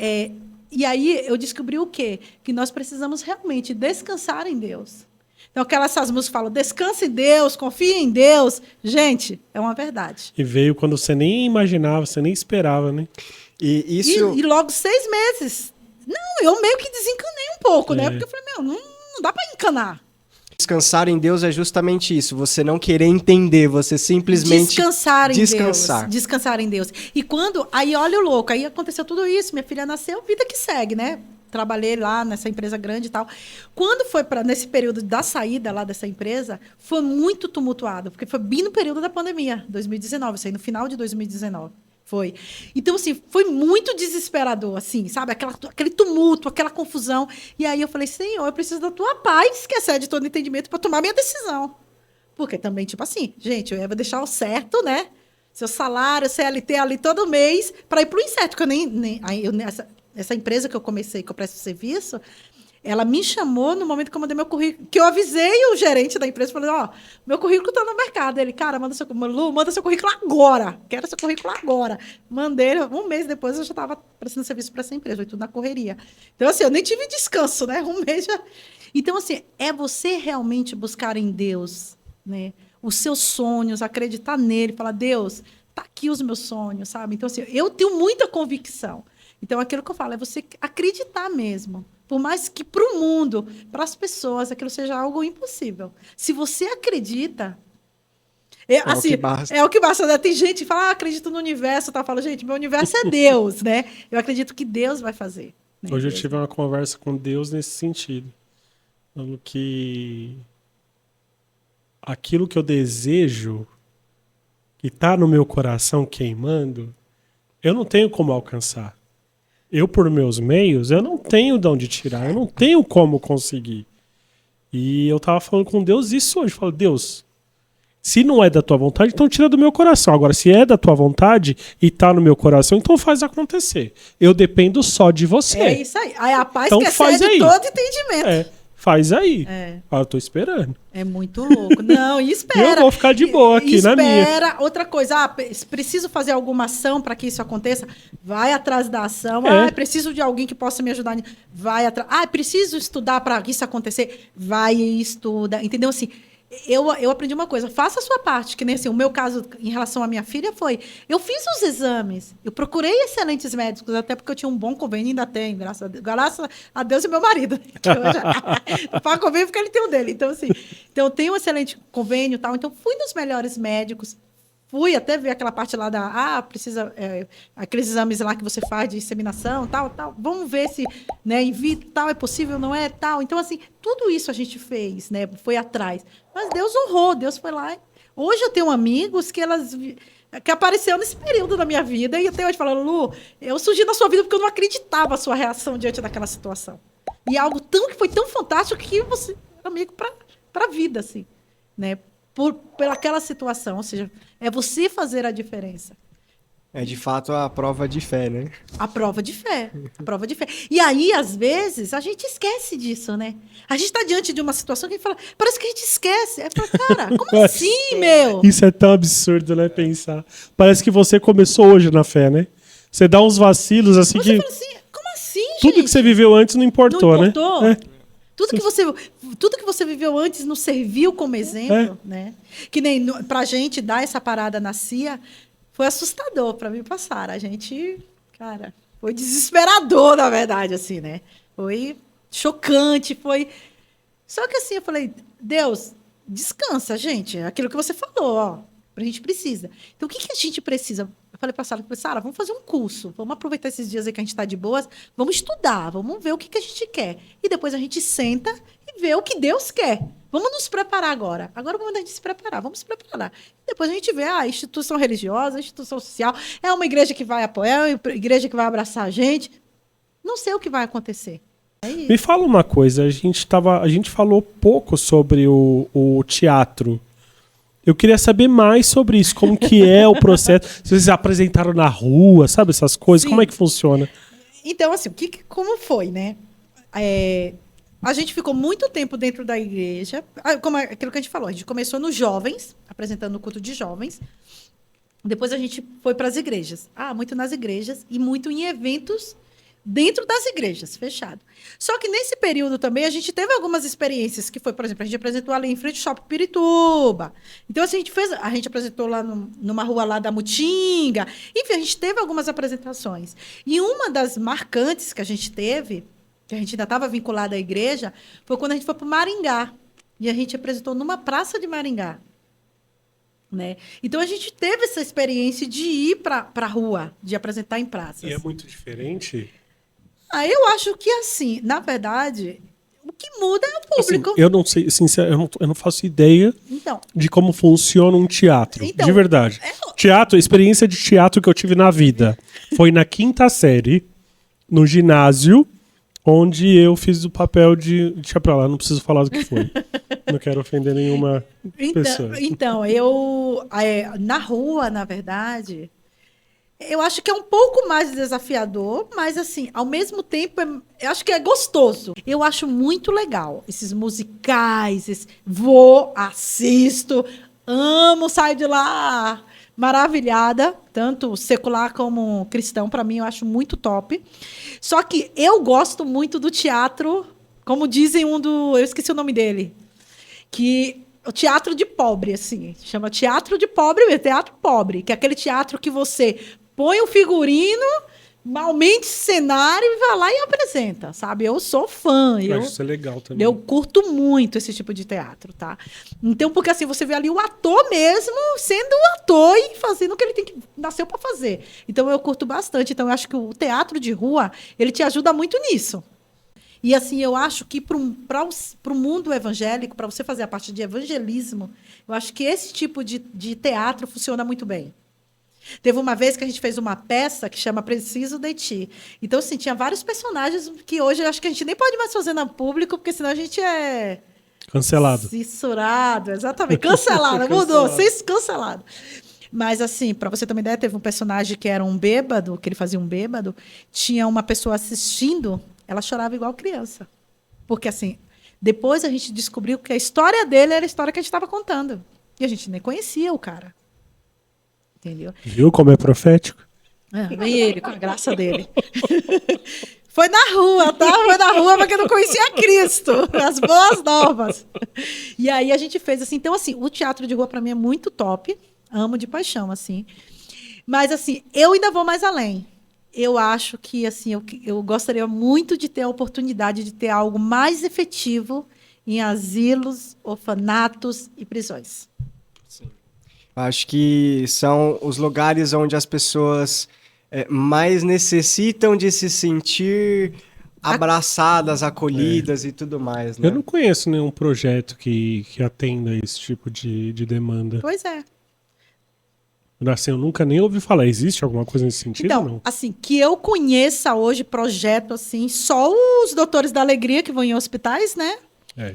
E aí eu descobri o quê? Que nós precisamos realmente descansar em Deus. Então, essas músicas falam, descansa em Deus, confia em Deus. Gente, é uma verdade. E veio quando você nem imaginava, você nem esperava, né? E isso... E logo 6 meses. Não, eu meio que desencanei um pouco, né? Porque eu falei, não dá para encanar. Descansar em Deus é justamente isso. Você não querer entender, você simplesmente... Descansar em Deus. Descansar em Deus. E quando... Aí, olha o louco. Aí aconteceu tudo isso. Minha filha nasceu, vida que segue, né? Trabalhei lá nessa empresa grande e tal. Quando foi nesse período da saída lá dessa empresa, foi muito tumultuado. Porque foi bem no período da pandemia, 2019. Isso aí, no final de 2019. Foi. Então, assim, foi muito desesperador, assim, sabe? Aquele tumulto, aquela confusão. E aí eu falei, Senhor, eu preciso da tua paz, que excede todo entendimento, para tomar minha decisão. Porque também, tipo assim, gente, eu ia deixar o certo, né? Seu salário, CLT ali todo mês, para ir para o incerto. Porque essa empresa que eu comecei, que eu presto serviço, ela me chamou no momento que eu mandei meu currículo, que eu avisei o gerente da empresa, falei, meu currículo está no mercado. Ele, cara, manda seu currículo agora. Quero seu currículo agora. Mandei, um mês depois eu já estava prestando serviço para essa empresa, foi tudo na correria. Então, assim, eu nem tive descanso, né? Um mês já... Então, assim, é você realmente buscar em Deus, né? Os seus sonhos, acreditar nele, falar, Deus, tá aqui os meus sonhos, sabe? Então, assim, eu tenho muita convicção Então, aquilo que eu falo é você acreditar mesmo. Por mais que para o mundo, para as pessoas, aquilo seja algo impossível. Se você acredita... o que basta. É o que basta. Né? Tem gente que fala, acredito no universo. Tá? Eu falo, gente, meu universo é Deus, né? Eu acredito que Deus vai fazer. Né? Hoje eu tive uma conversa com Deus nesse sentido. Falando que aquilo que eu desejo, que está no meu coração queimando, eu não tenho como alcançar. Eu, por meus meios, eu não tenho de onde tirar, eu não tenho como conseguir. E eu tava falando com Deus isso hoje. Eu falo, Deus, se não é da tua vontade, então tira do meu coração. Agora, se é da tua vontade e tá no meu coração, então faz acontecer. Eu dependo só de você. É isso aí. Aí a paz Então que faz excede aí. todo entendimento. Faz aí. É. Eu tô esperando. É muito louco. Não, e espera. Eu vou ficar de boa aqui na minha. Espera. Outra coisa, preciso fazer alguma ação para que isso aconteça? Vai atrás da ação. Preciso de alguém que possa me ajudar. Vai atrás. Preciso estudar para isso acontecer? Vai e estuda. Entendeu? Assim, eu aprendi uma coisa. Faça a sua parte. Que nem assim, o meu caso em relação à minha filha foi... Eu fiz os exames. Eu procurei excelentes médicos, até porque eu tinha um bom convênio, ainda tenho, graças a Deus e meu marido. Para convênio porque ele tem o dele. Então, assim, eu tenho um excelente convênio e tal. Então, fui nos melhores médicos. Fui até ver aquela parte lá precisa... aqueles exames lá que você faz de inseminação, tal. Vamos ver se, né, in vitro, tal, é possível, não é, tal. Então, assim, tudo isso a gente fez, né? Foi atrás. Mas Deus honrou, Deus foi lá. Hoje eu tenho amigos que apareceu nesse período da minha vida e até hoje falando, Lu, eu surgi na sua vida porque eu não acreditava a sua reação diante daquela situação. E algo que foi tão fantástico que você é amigo para a vida, assim, né? Pelaquela situação, ou seja, é você fazer a diferença. É de fato a prova de fé, né? A prova de fé. A prova de fé. E aí, às vezes, a gente esquece disso, né? A gente está diante de uma situação que a gente fala, parece que a gente esquece. Aí fala, cara, como assim, meu? Isso é tão absurdo, né? Pensar. Parece que você começou hoje na fé, né? Você dá uns vacilos assim você que. Fala assim, como assim, tudo gente? que você viveu antes não importou, não importou. né? Tudo que você viveu antes não serviu como exemplo, né? Que nem pra gente dar essa parada na CIA, foi assustador para mim passar. A gente, cara, foi desesperador, na verdade, assim, né? Foi chocante, foi... Só que assim, eu falei, Deus, descansa, gente. É aquilo que você falou, ó. A gente precisa. Então, o que a gente precisa? Eu falei para a Sara, vamos fazer um curso. Vamos aproveitar esses dias aí que a gente está de boas. Vamos estudar, vamos ver o que a gente quer. E depois a gente senta e vê o que Deus quer. Vamos nos preparar agora. Agora vamos a gente se preparar, vamos se preparar. E depois a gente vê a instituição religiosa, a instituição social. É uma igreja que vai apoiar, é uma igreja que vai abraçar a gente. Não sei o que vai acontecer. É isso. Me fala uma coisa, a gente falou pouco sobre o teatro. Eu queria saber mais sobre isso, como que é o processo. Se vocês apresentaram na rua, sabe, essas coisas, Sim. Como é que funciona? Então, assim, como foi, né? A gente ficou muito tempo dentro da igreja, como aquilo que a gente falou, a gente começou nos jovens, apresentando o culto de jovens, depois a gente foi para as igrejas, muito nas igrejas e muito em eventos dentro das igrejas, fechado. Só que nesse período também a gente teve algumas experiências, que foi, por exemplo, a gente apresentou ali em frente ao Shopping Pirituba. Então, assim, a gente apresentou lá numa rua lá da Mutinga. Enfim, a gente teve algumas apresentações. E uma das marcantes que a gente teve, que a gente ainda estava vinculada à igreja, foi quando a gente foi para o Maringá. E a gente apresentou numa praça de Maringá. Né? Então, a gente teve essa experiência de ir para a rua, de apresentar em praças. E é muito diferente? Eu acho que, assim, na verdade, o que muda é o público. Assim, eu não sei, sinceramente, eu não faço ideia Então, de como funciona um teatro, Então, de verdade. Teatro, a experiência de teatro que eu tive na vida foi na 5ª série, no ginásio, onde eu fiz o papel de... Deixa pra lá, não preciso falar do que foi. Não quero ofender nenhuma pessoa. Então, na rua, na verdade, eu acho que é um pouco mais desafiador, mas, assim, ao mesmo tempo, eu acho que é gostoso. Eu acho muito legal esses musicais, assisto, amo, saio de lá maravilhada, tanto secular como cristão, para mim, eu acho muito top. Só que eu gosto muito do teatro, como dizem eu esqueci o nome dele, que o teatro de pobre, assim, chama teatro de pobre, teatro pobre, que é aquele teatro que você põe o figurino, malmente cenário e vai lá e apresenta, sabe? Eu sou fã. Eu acho isso legal também. Eu curto muito esse tipo de teatro, tá? Então, porque assim, você vê ali o ator mesmo sendo o ator e fazendo o que ele nasceu para fazer. Então, eu curto bastante. Então, eu acho que o teatro de rua, ele te ajuda muito nisso. E assim, eu acho que para o mundo evangélico, para você fazer a parte de evangelismo, eu acho que esse tipo de teatro funciona muito bem. Teve uma vez que a gente fez uma peça que chama Preciso de Ti. Então, assim, tinha vários personagens que hoje eu acho que a gente nem pode mais fazer no público, porque senão a gente é... Cancelado. Censurado, exatamente. Cancelado, mudou, cancelado. Mas, assim, para você ter uma ideia, teve um personagem que era um bêbado, que ele fazia um bêbado, tinha uma pessoa assistindo, ela chorava igual criança. Porque, assim, depois a gente descobriu que a história dele era a história que a gente estava contando. E a gente nem conhecia o cara. Entendeu? Viu como é profético? Vem ele, com a graça dele. Foi na rua, tá? Foi na rua porque não conhecia Cristo. As boas novas. E aí a gente fez assim. Então, assim, o teatro de rua para mim é muito top. Amo de paixão, assim. Mas, assim, eu ainda vou mais além. Eu acho que, assim, eu gostaria muito de ter a oportunidade de ter algo mais efetivo em asilos, orfanatos e prisões. Acho que são os lugares onde as pessoas mais necessitam de se sentir abraçadas, acolhidas e tudo mais, né? Eu não conheço nenhum projeto que atenda esse tipo de demanda. Pois é. Assim, eu nunca nem ouvi falar. Existe alguma coisa nesse sentido? Então, não? assim, que eu conheça hoje projeto, assim, só os Doutores da Alegria que vão em hospitais, né?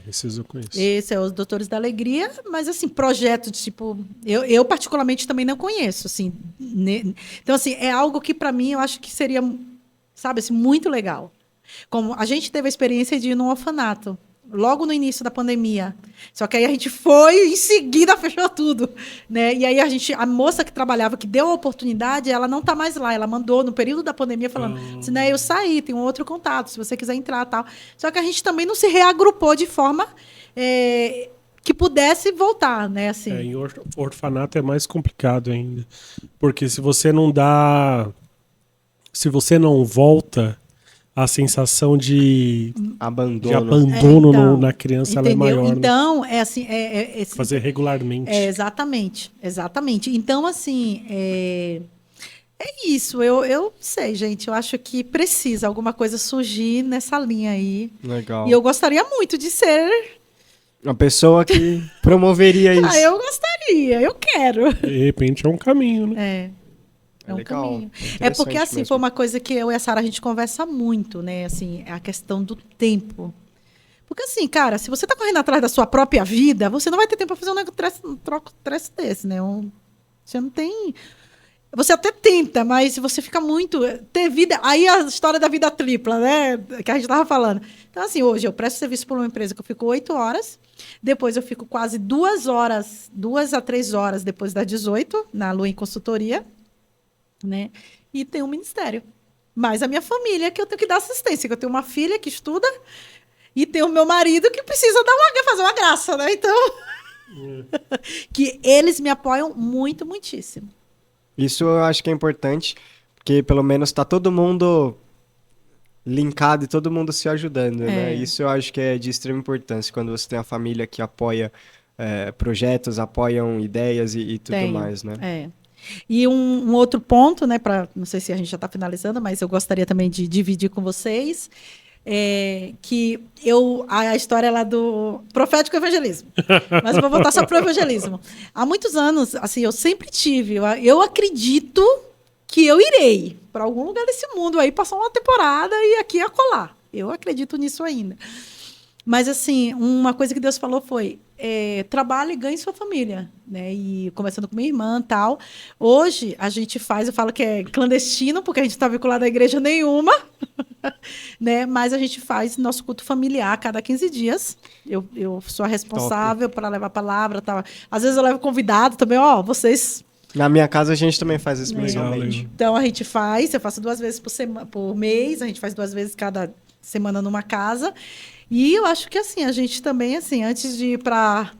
Esses eu conheço. Esse é os Doutores da Alegria, mas assim, projeto de tipo, eu particularmente também não conheço, assim, então assim, é algo que para mim eu acho que seria, sabe, assim, muito legal. Como a gente teve a experiência de ir num orfanato, logo no início da pandemia. Só que aí a gente foi e em seguida fechou tudo, né? E aí a moça que trabalhava, que deu a oportunidade, ela não está mais lá. Ela mandou no período da pandemia falando, assim, né, eu saí, tem um outro contato, se você quiser entrar, tal. Só que a gente também não se reagrupou de forma que pudesse voltar, né? Assim. Em orfanato é mais complicado ainda, porque se você não dá, se você não volta, a sensação de abandono na criança ela é maior. Então, né? Assim... fazer regularmente. Exatamente. Então, assim... É isso. Eu sei, gente. Eu acho que precisa alguma coisa surgir nessa linha aí. Legal. E eu gostaria muito de ser... uma pessoa que promoveria isso. Eu gostaria. Eu quero. De repente é um caminho, né? É um legal, caminho. É porque, assim, mesmo. foi uma coisa que eu e a Sara, a gente conversa muito, né? Assim, a questão do tempo. Porque, assim, cara, se você tá correndo atrás da sua própria vida, você não vai ter tempo para fazer um troço desse, né? Você não tem... Você até tenta, mas se você fica muito... Ter vida... Aí a história da vida tripla, né? Que a gente tava falando. Então, assim, hoje eu presto serviço por uma empresa que eu fico 8 horas, depois eu fico quase 2 a 3 horas depois das 18, na Lua em Consultoria, né? E tem um ministério. Mas a minha família, que eu tenho que dar assistência, que eu tenho uma filha que estuda e tenho o meu marido que precisa fazer uma graça, né? Então, que eles me apoiam muito, muitíssimo. Isso eu acho que é importante, porque pelo menos tá todo mundo linkado e todo mundo se ajudando, né? Isso eu acho que é de extrema importância, quando você tem a família que apoia projetos, apoiam ideias e tudo mais, né? E um outro ponto, né, não sei se a gente já está finalizando, mas eu gostaria também de dividir com vocês, que a história lá do profético evangelismo. Mas eu vou voltar só para o evangelismo. Há muitos anos, assim, eu sempre tive, eu acredito que eu irei para algum lugar desse mundo aí, passar uma temporada e aqui acolá. Eu acredito nisso ainda. Mas, assim, uma coisa que Deus falou foi, trabalhe e ganhe sua família, né? E conversando com minha irmã e tal. Hoje, a gente eu falo que é clandestino, porque a gente não está vinculado a igreja nenhuma, né? Mas a gente faz nosso culto familiar a cada 15 dias. Eu sou a responsável para levar a palavra. Tal. Às vezes eu levo convidado também, vocês... Na minha casa a gente também faz isso mensalmente. Então, a gente eu faço 2 vezes por mês, a gente faz 2 vezes cada semana numa casa. E eu acho que, assim, a gente também, assim, antes de ir para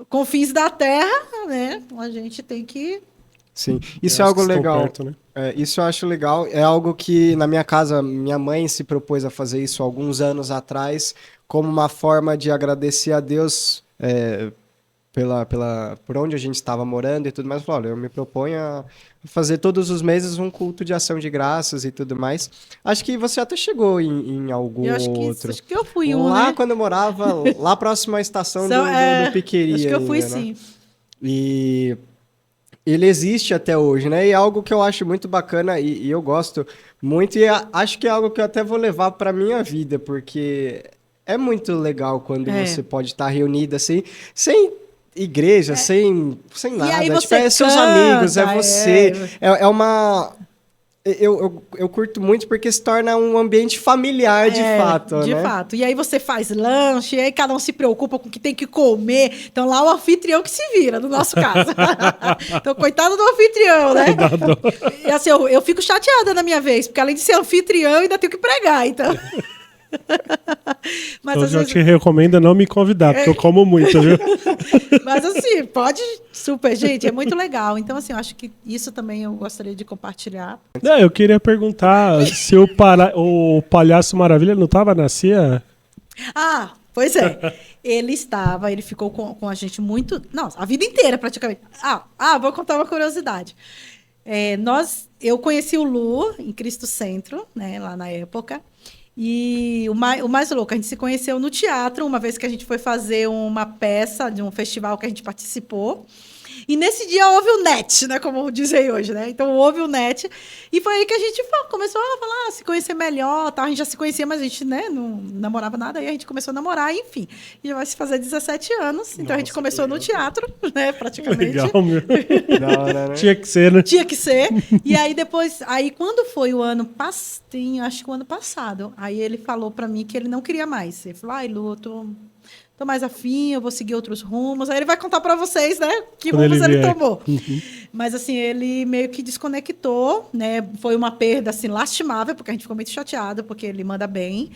confins da terra, né, a gente tem que Sim, Eu isso é acho algo que estão legal. perto, né? Isso eu acho legal. É algo que na minha casa, minha mãe se propôs a fazer isso alguns anos atrás, como uma forma de agradecer a Deus por onde a gente estava morando e tudo mais. Falou, olha, eu me proponho a fazer todos os meses um culto de ação de graças e tudo mais. Acho que você até chegou em algum Eu acho que, outro. acho que eu fui um, Lá né? quando eu morava, lá próximo à estação do Acho Piqueri que eu fui ainda, né? sim. E ele existe até hoje, né? E é algo que eu acho muito bacana e eu gosto muito. E acho que é algo que eu até vou levar para minha vida, porque é muito legal quando É. você pode estar reunido assim, sem igreja, sem E aí nada. Tipo, você é seus amigos, é canta, você. É uma. Eu curto muito porque se torna um ambiente familiar de fato, de né? fato. E aí você faz lanche, e aí cada um se preocupa com o que tem que comer. Então lá o anfitrião que se vira, no nosso caso. Então, coitado do anfitrião, né? E assim, eu fico chateada na minha vez, porque além de ser anfitrião, eu ainda tenho que pregar, então. Mas Eu às já vezes, te recomendo não me convidar, porque eu como muito, viu? mas assim, pode super, gente, é muito legal. Então assim, eu acho que isso também eu gostaria de compartilhar. Não, eu queria perguntar se o Palhaço Maravilha não estava na CIA? Ah, pois é. Ele ficou com a gente muito. Não, a vida inteira, praticamente. Vou contar uma curiosidade. Eu conheci o Lu em Cristo Centro, né, lá na época. E o mais louco, a gente se conheceu no teatro, uma vez que a gente foi fazer uma peça de um festival que a gente participou. E nesse dia houve o net, né? Como dizem hoje, né? Então houve o net. E foi aí que a gente começou a falar, se conhecer melhor, tá? A gente já se conhecia, mas a gente, né, não namorava nada. Aí a gente começou a namorar, enfim. E já vai se fazer 17 anos. Então a gente começou no teatro, né? Praticamente. Legal, meu. Da hora, né? Tinha que ser, né? Tinha que ser. E aí depois, quando foi o ano passado, acho que o ano passado, aí ele falou pra mim que ele não queria mais. Ele falou, Lu, tô mais afim, eu vou seguir outros rumos. Aí ele vai contar pra vocês, né, que Quando rumos ele ele vier. tomou. Mas assim, ele meio que desconectou, né? Foi uma perda assim lastimável, porque a gente ficou muito chateado, porque ele manda bem.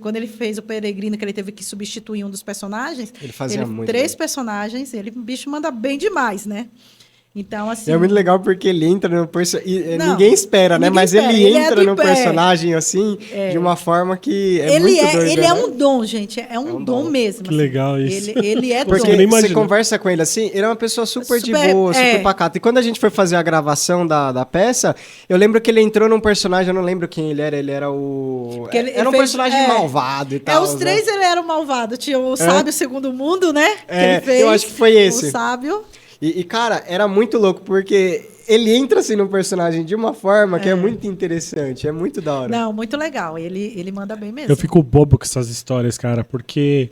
Quando ele fez o Peregrino, que ele teve que substituir um dos personagens, Ele fazia muito 3 bem. personagens, o bicho manda bem demais, né? Então, assim. É muito legal porque ele entra no personagem. Não, Ninguém espera, né? ninguém Mas espera. ele Ele é entra do no personagem assim, de uma forma que é muito doida, ele é né? um dom, gente. É um dom mesmo. Que legal isso. Ele é Porque dom. nem você imagino. conversa com ele assim, ele é uma pessoa super de Super, boa, super pacata. E quando a gente foi fazer a gravação da peça, eu lembro que ele entrou num personagem, eu não lembro quem ele era o... Porque ele Era um fez- personagem malvado e tal. Os 3 né? ele era o malvado. Tinha o Sábio Segundo Mundo, né? Que ele fez. Eu acho que foi esse. O Sábio. E, cara, era muito louco, porque ele entra assim no personagem de uma forma que é muito interessante, é muito da hora. Não, muito legal. Ele manda bem mesmo. Eu fico bobo com essas histórias, cara, porque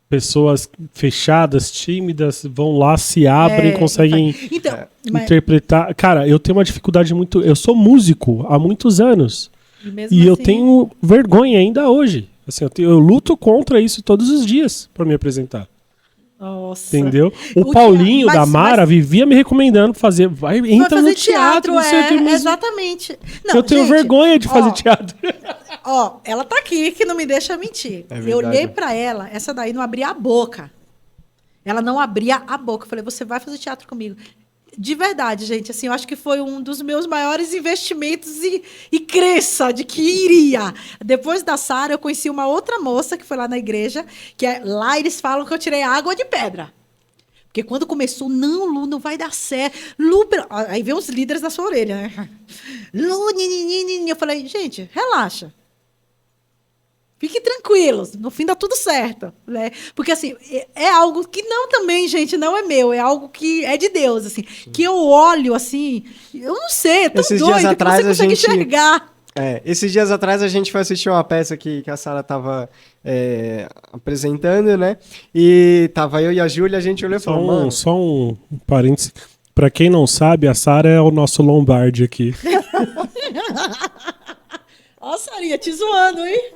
pessoas fechadas, tímidas, vão lá, se abrem, conseguem Então, mas, interpretar. Cara, eu tenho uma dificuldade muito. Eu sou músico há muitos anos. mesmo E eu assim- tenho vergonha ainda hoje. Assim, eu luto contra isso todos os dias pra me apresentar. Nossa. Entendeu? O O Paulinho teatro- da Mara mas- vivia me recomendando fazer. Vai Entra fazer no teatro, não sei o que. mas exatamente. Não, eu tenho gente, vergonha de fazer ó, teatro. Ó, ela tá aqui, que não me deixa mentir. É Eu verdade. olhei pra ela, essa daí não abria a boca. Ela não abria a boca. Eu falei, você vai fazer teatro comigo. De verdade, gente, assim, eu acho que foi um dos meus maiores investimentos e crença de que iria. Depois da Sara, eu conheci uma outra moça que foi lá na igreja, lá eles falam que eu tirei água de pedra. Porque quando começou, não, Lu, não vai dar certo. Lu, aí vem os líderes na sua orelha, né? Lu, eu falei, gente, relaxa. Fiquem tranquilos, no fim dá tudo certo, né? Porque, assim, é algo que não também, gente, não é meu, é algo que é de Deus, assim. Que eu olho, assim, eu não sei, é tão Esses doido dias que atrás você consegue enxergar. Esses dias atrás a gente foi assistir uma peça que a Sara tava apresentando, né? E tava eu e a Júlia, a gente olhou e falou, mano... Só um parênteses. Pra quem não sabe, a Sara é o nosso Lombardi aqui. Ó, Sarinha, te zoando, hein?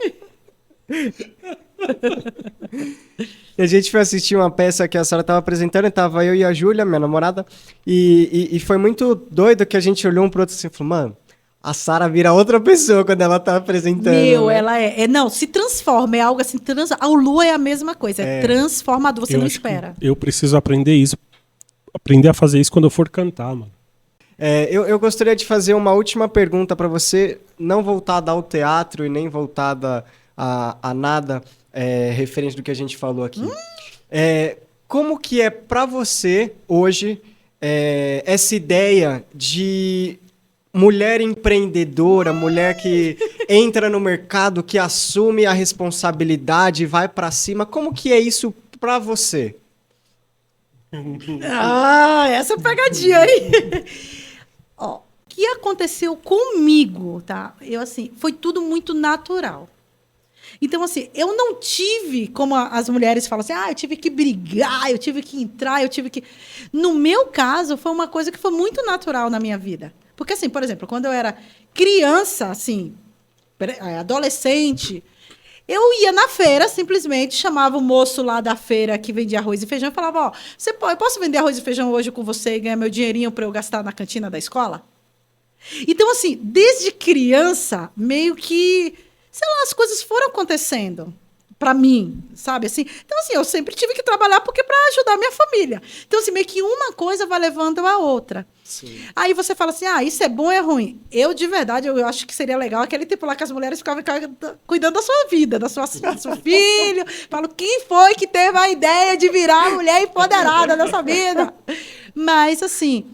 E a gente foi assistir uma peça que a Sara tava apresentando, e tava eu e a Júlia, minha namorada, e foi muito doido que a gente olhou um pro outro assim e falou, mano, a Sara vira outra pessoa quando ela tá apresentando. Meu, né? ela não, se transforma, é algo assim, a Lu é a mesma coisa, é transformador, você Eu não acho que espera. eu preciso aprender isso. aprender a fazer isso quando eu for cantar, mano. Eu gostaria de fazer uma última pergunta para você, não voltada ao teatro e nem voltada a nada referente do que a gente falou aqui. Como que é para você hoje essa ideia de mulher empreendedora, mulher que entra no mercado, que assume a responsabilidade e vai para cima? Como que é isso para você? Essa pegadinha aí. Ó, o que aconteceu comigo, tá? Foi tudo muito natural. Então, assim, eu não tive, como as mulheres falam assim, eu tive que brigar, eu tive que entrar, eu tive que... No meu caso, foi uma coisa que foi muito natural na minha vida. Porque, assim, por exemplo, quando eu era criança, assim, adolescente, eu ia na feira, simplesmente chamava o moço lá da feira que vendia arroz e feijão e falava, eu posso vender arroz e feijão hoje com você e ganhar meu dinheirinho para eu gastar na cantina da escola? Então, assim, desde criança, meio que, sei lá, as coisas foram acontecendo para mim, sabe? Assim, então, assim, eu sempre tive que trabalhar porque para ajudar a minha família. Então, assim, meio que uma coisa vai levando a outra. Sim. Aí você fala assim, isso é bom ou é ruim? Eu, de verdade, eu acho que seria legal aquele tempo lá que as mulheres ficavam cuidando da sua vida, do seu filho. Falo, quem foi que teve a ideia de virar mulher empoderada nessa vida? Mas, assim,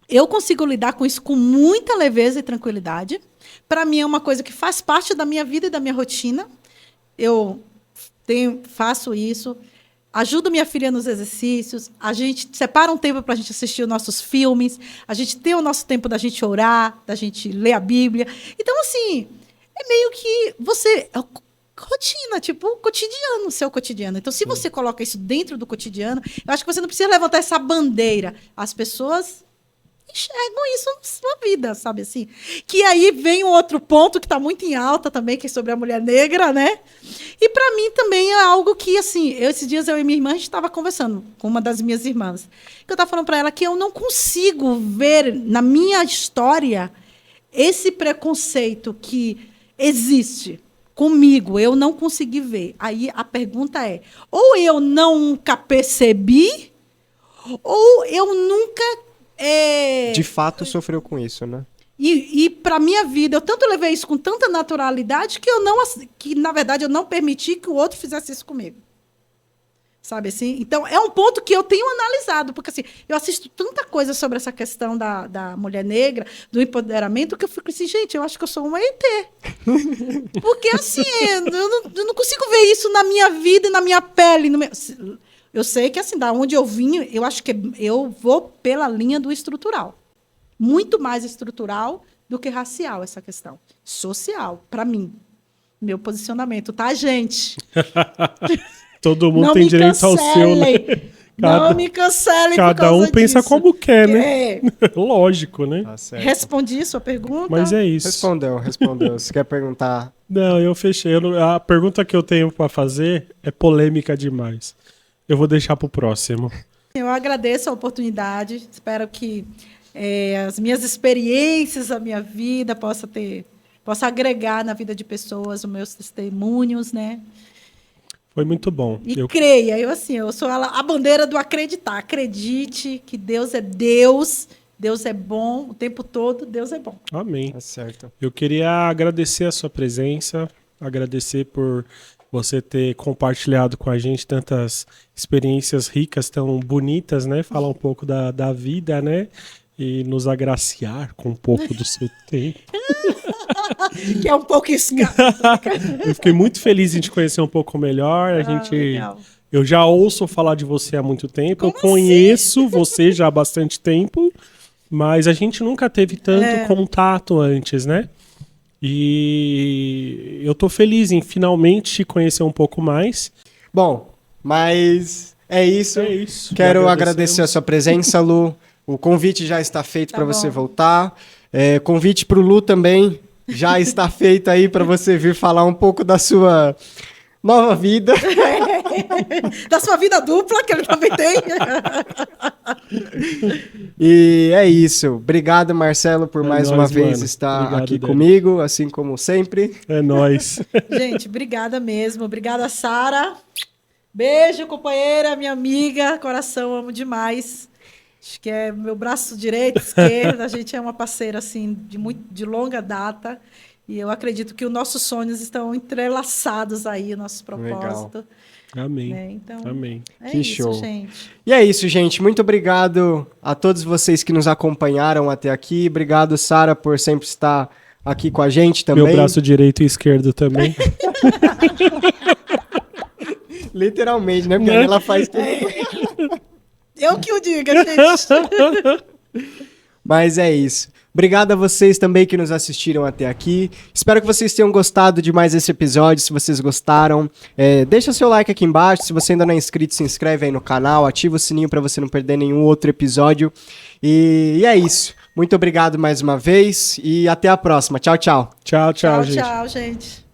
eu consigo lidar com isso com muita leveza e tranquilidade. Para mim, é uma coisa que faz parte da minha vida e da minha rotina. Eu faço isso, ajudo minha filha nos exercícios, a gente separa um tempo para a gente assistir os nossos filmes, a gente tem o nosso tempo da gente orar, da gente ler a Bíblia. Então, assim, é meio que rotina, tipo, cotidiano, seu cotidiano. Então, se você coloca isso dentro do cotidiano, eu acho que você não precisa levantar essa bandeira. As pessoas enxergam isso na sua vida, sabe assim? Que aí vem um outro ponto que está muito em alta também, que é sobre a mulher negra, né? E para mim também é algo que, assim, esses dias eu e minha irmã, a gente estava conversando com uma das minhas irmãs, que eu estava falando para ela que eu não consigo ver na minha história esse preconceito que existe comigo, eu não consegui ver. Aí a pergunta é, ou eu nunca percebi, ou eu nunca... De fato, sofreu com isso, né? E para minha vida, eu tanto levei isso com tanta naturalidade que, na verdade, eu não permiti que o outro fizesse isso comigo. Sabe assim? Então, é um ponto que eu tenho analisado, porque assim, eu assisto tanta coisa sobre essa questão da mulher negra, do empoderamento, que eu fico assim, gente, eu acho que eu sou uma ET. Porque assim, eu não consigo ver isso na minha vida e na minha pele. Eu sei que, assim, da onde eu vim, eu acho que eu vou pela linha do estrutural. Muito mais estrutural do que racial, essa questão. Social, para mim. Meu posicionamento, tá, gente? Todo mundo tem direito ao seu, né? Não me cancelem. Cada um pensa disso. como quer, né? Lógico, né? Tá certo. Respondi sua pergunta? Mas é isso. Respondeu. Você quer perguntar? Não, eu fechei. A pergunta que eu tenho para fazer é polêmica demais. Eu vou deixar pro próximo. Eu agradeço a oportunidade. Espero que as minhas experiências, a minha vida possa agregar na vida de pessoas os meus testemunhos, né? Foi muito bom. E creia, eu sou a bandeira do acreditar. Acredite que Deus é Deus, Deus é bom o tempo todo, Deus é bom. Amém. Tá certo. Eu queria agradecer a sua presença, agradecer por você ter compartilhado com a gente tantas experiências ricas, tão bonitas, né? Falar um pouco da vida, né? E nos agraciar com um pouco do seu tempo. Que é um pouco escasso. Eu fiquei muito feliz em te conhecer um pouco melhor. Legal. Eu já ouço falar de você há muito tempo. Como eu conheço você já há bastante tempo, mas a gente nunca teve tanto contato antes, né? E eu tô feliz em finalmente te conhecer um pouco mais. Bom, mas é isso. É isso. Quero agradecer a sua presença, Lu. O convite já está feito para você voltar. Convite para o Lu também já está feito aí para você vir falar um pouco da sua nova vida. Da sua vida dupla, que ele também tem. E é isso. Obrigado, Marcelo, por mais uma vez estar Obrigado, aqui Dani. comigo, assim como sempre. É nóis. Gente, obrigada mesmo. Obrigada, Sara. Beijo, companheira, minha amiga. Coração, amo demais. Acho que é meu braço direito, esquerdo. A gente é uma parceira assim de longa data. E eu acredito que os nossos sonhos estão entrelaçados aí, o nosso propósito. Amém. Né? Então, Amém. é Que isso, show. gente. E é isso, gente. Muito obrigado a todos vocês que nos acompanharam até aqui. Obrigado, Sara, por sempre estar aqui com a gente também. Meu braço direito e esquerdo também. Literalmente, né? Porque ela faz tudo. Eu que o diga, gente. Mas é isso. Obrigado a vocês também que nos assistiram até aqui. Espero que vocês tenham gostado de mais esse episódio. Se vocês gostaram, deixa seu like aqui embaixo. Se você ainda não é inscrito, se inscreve aí no canal. Ativa o sininho para você não perder nenhum outro episódio. E é isso. Muito obrigado mais uma vez e até a próxima. Tchau, tchau. Tchau, Tchau, gente. tchau, gente.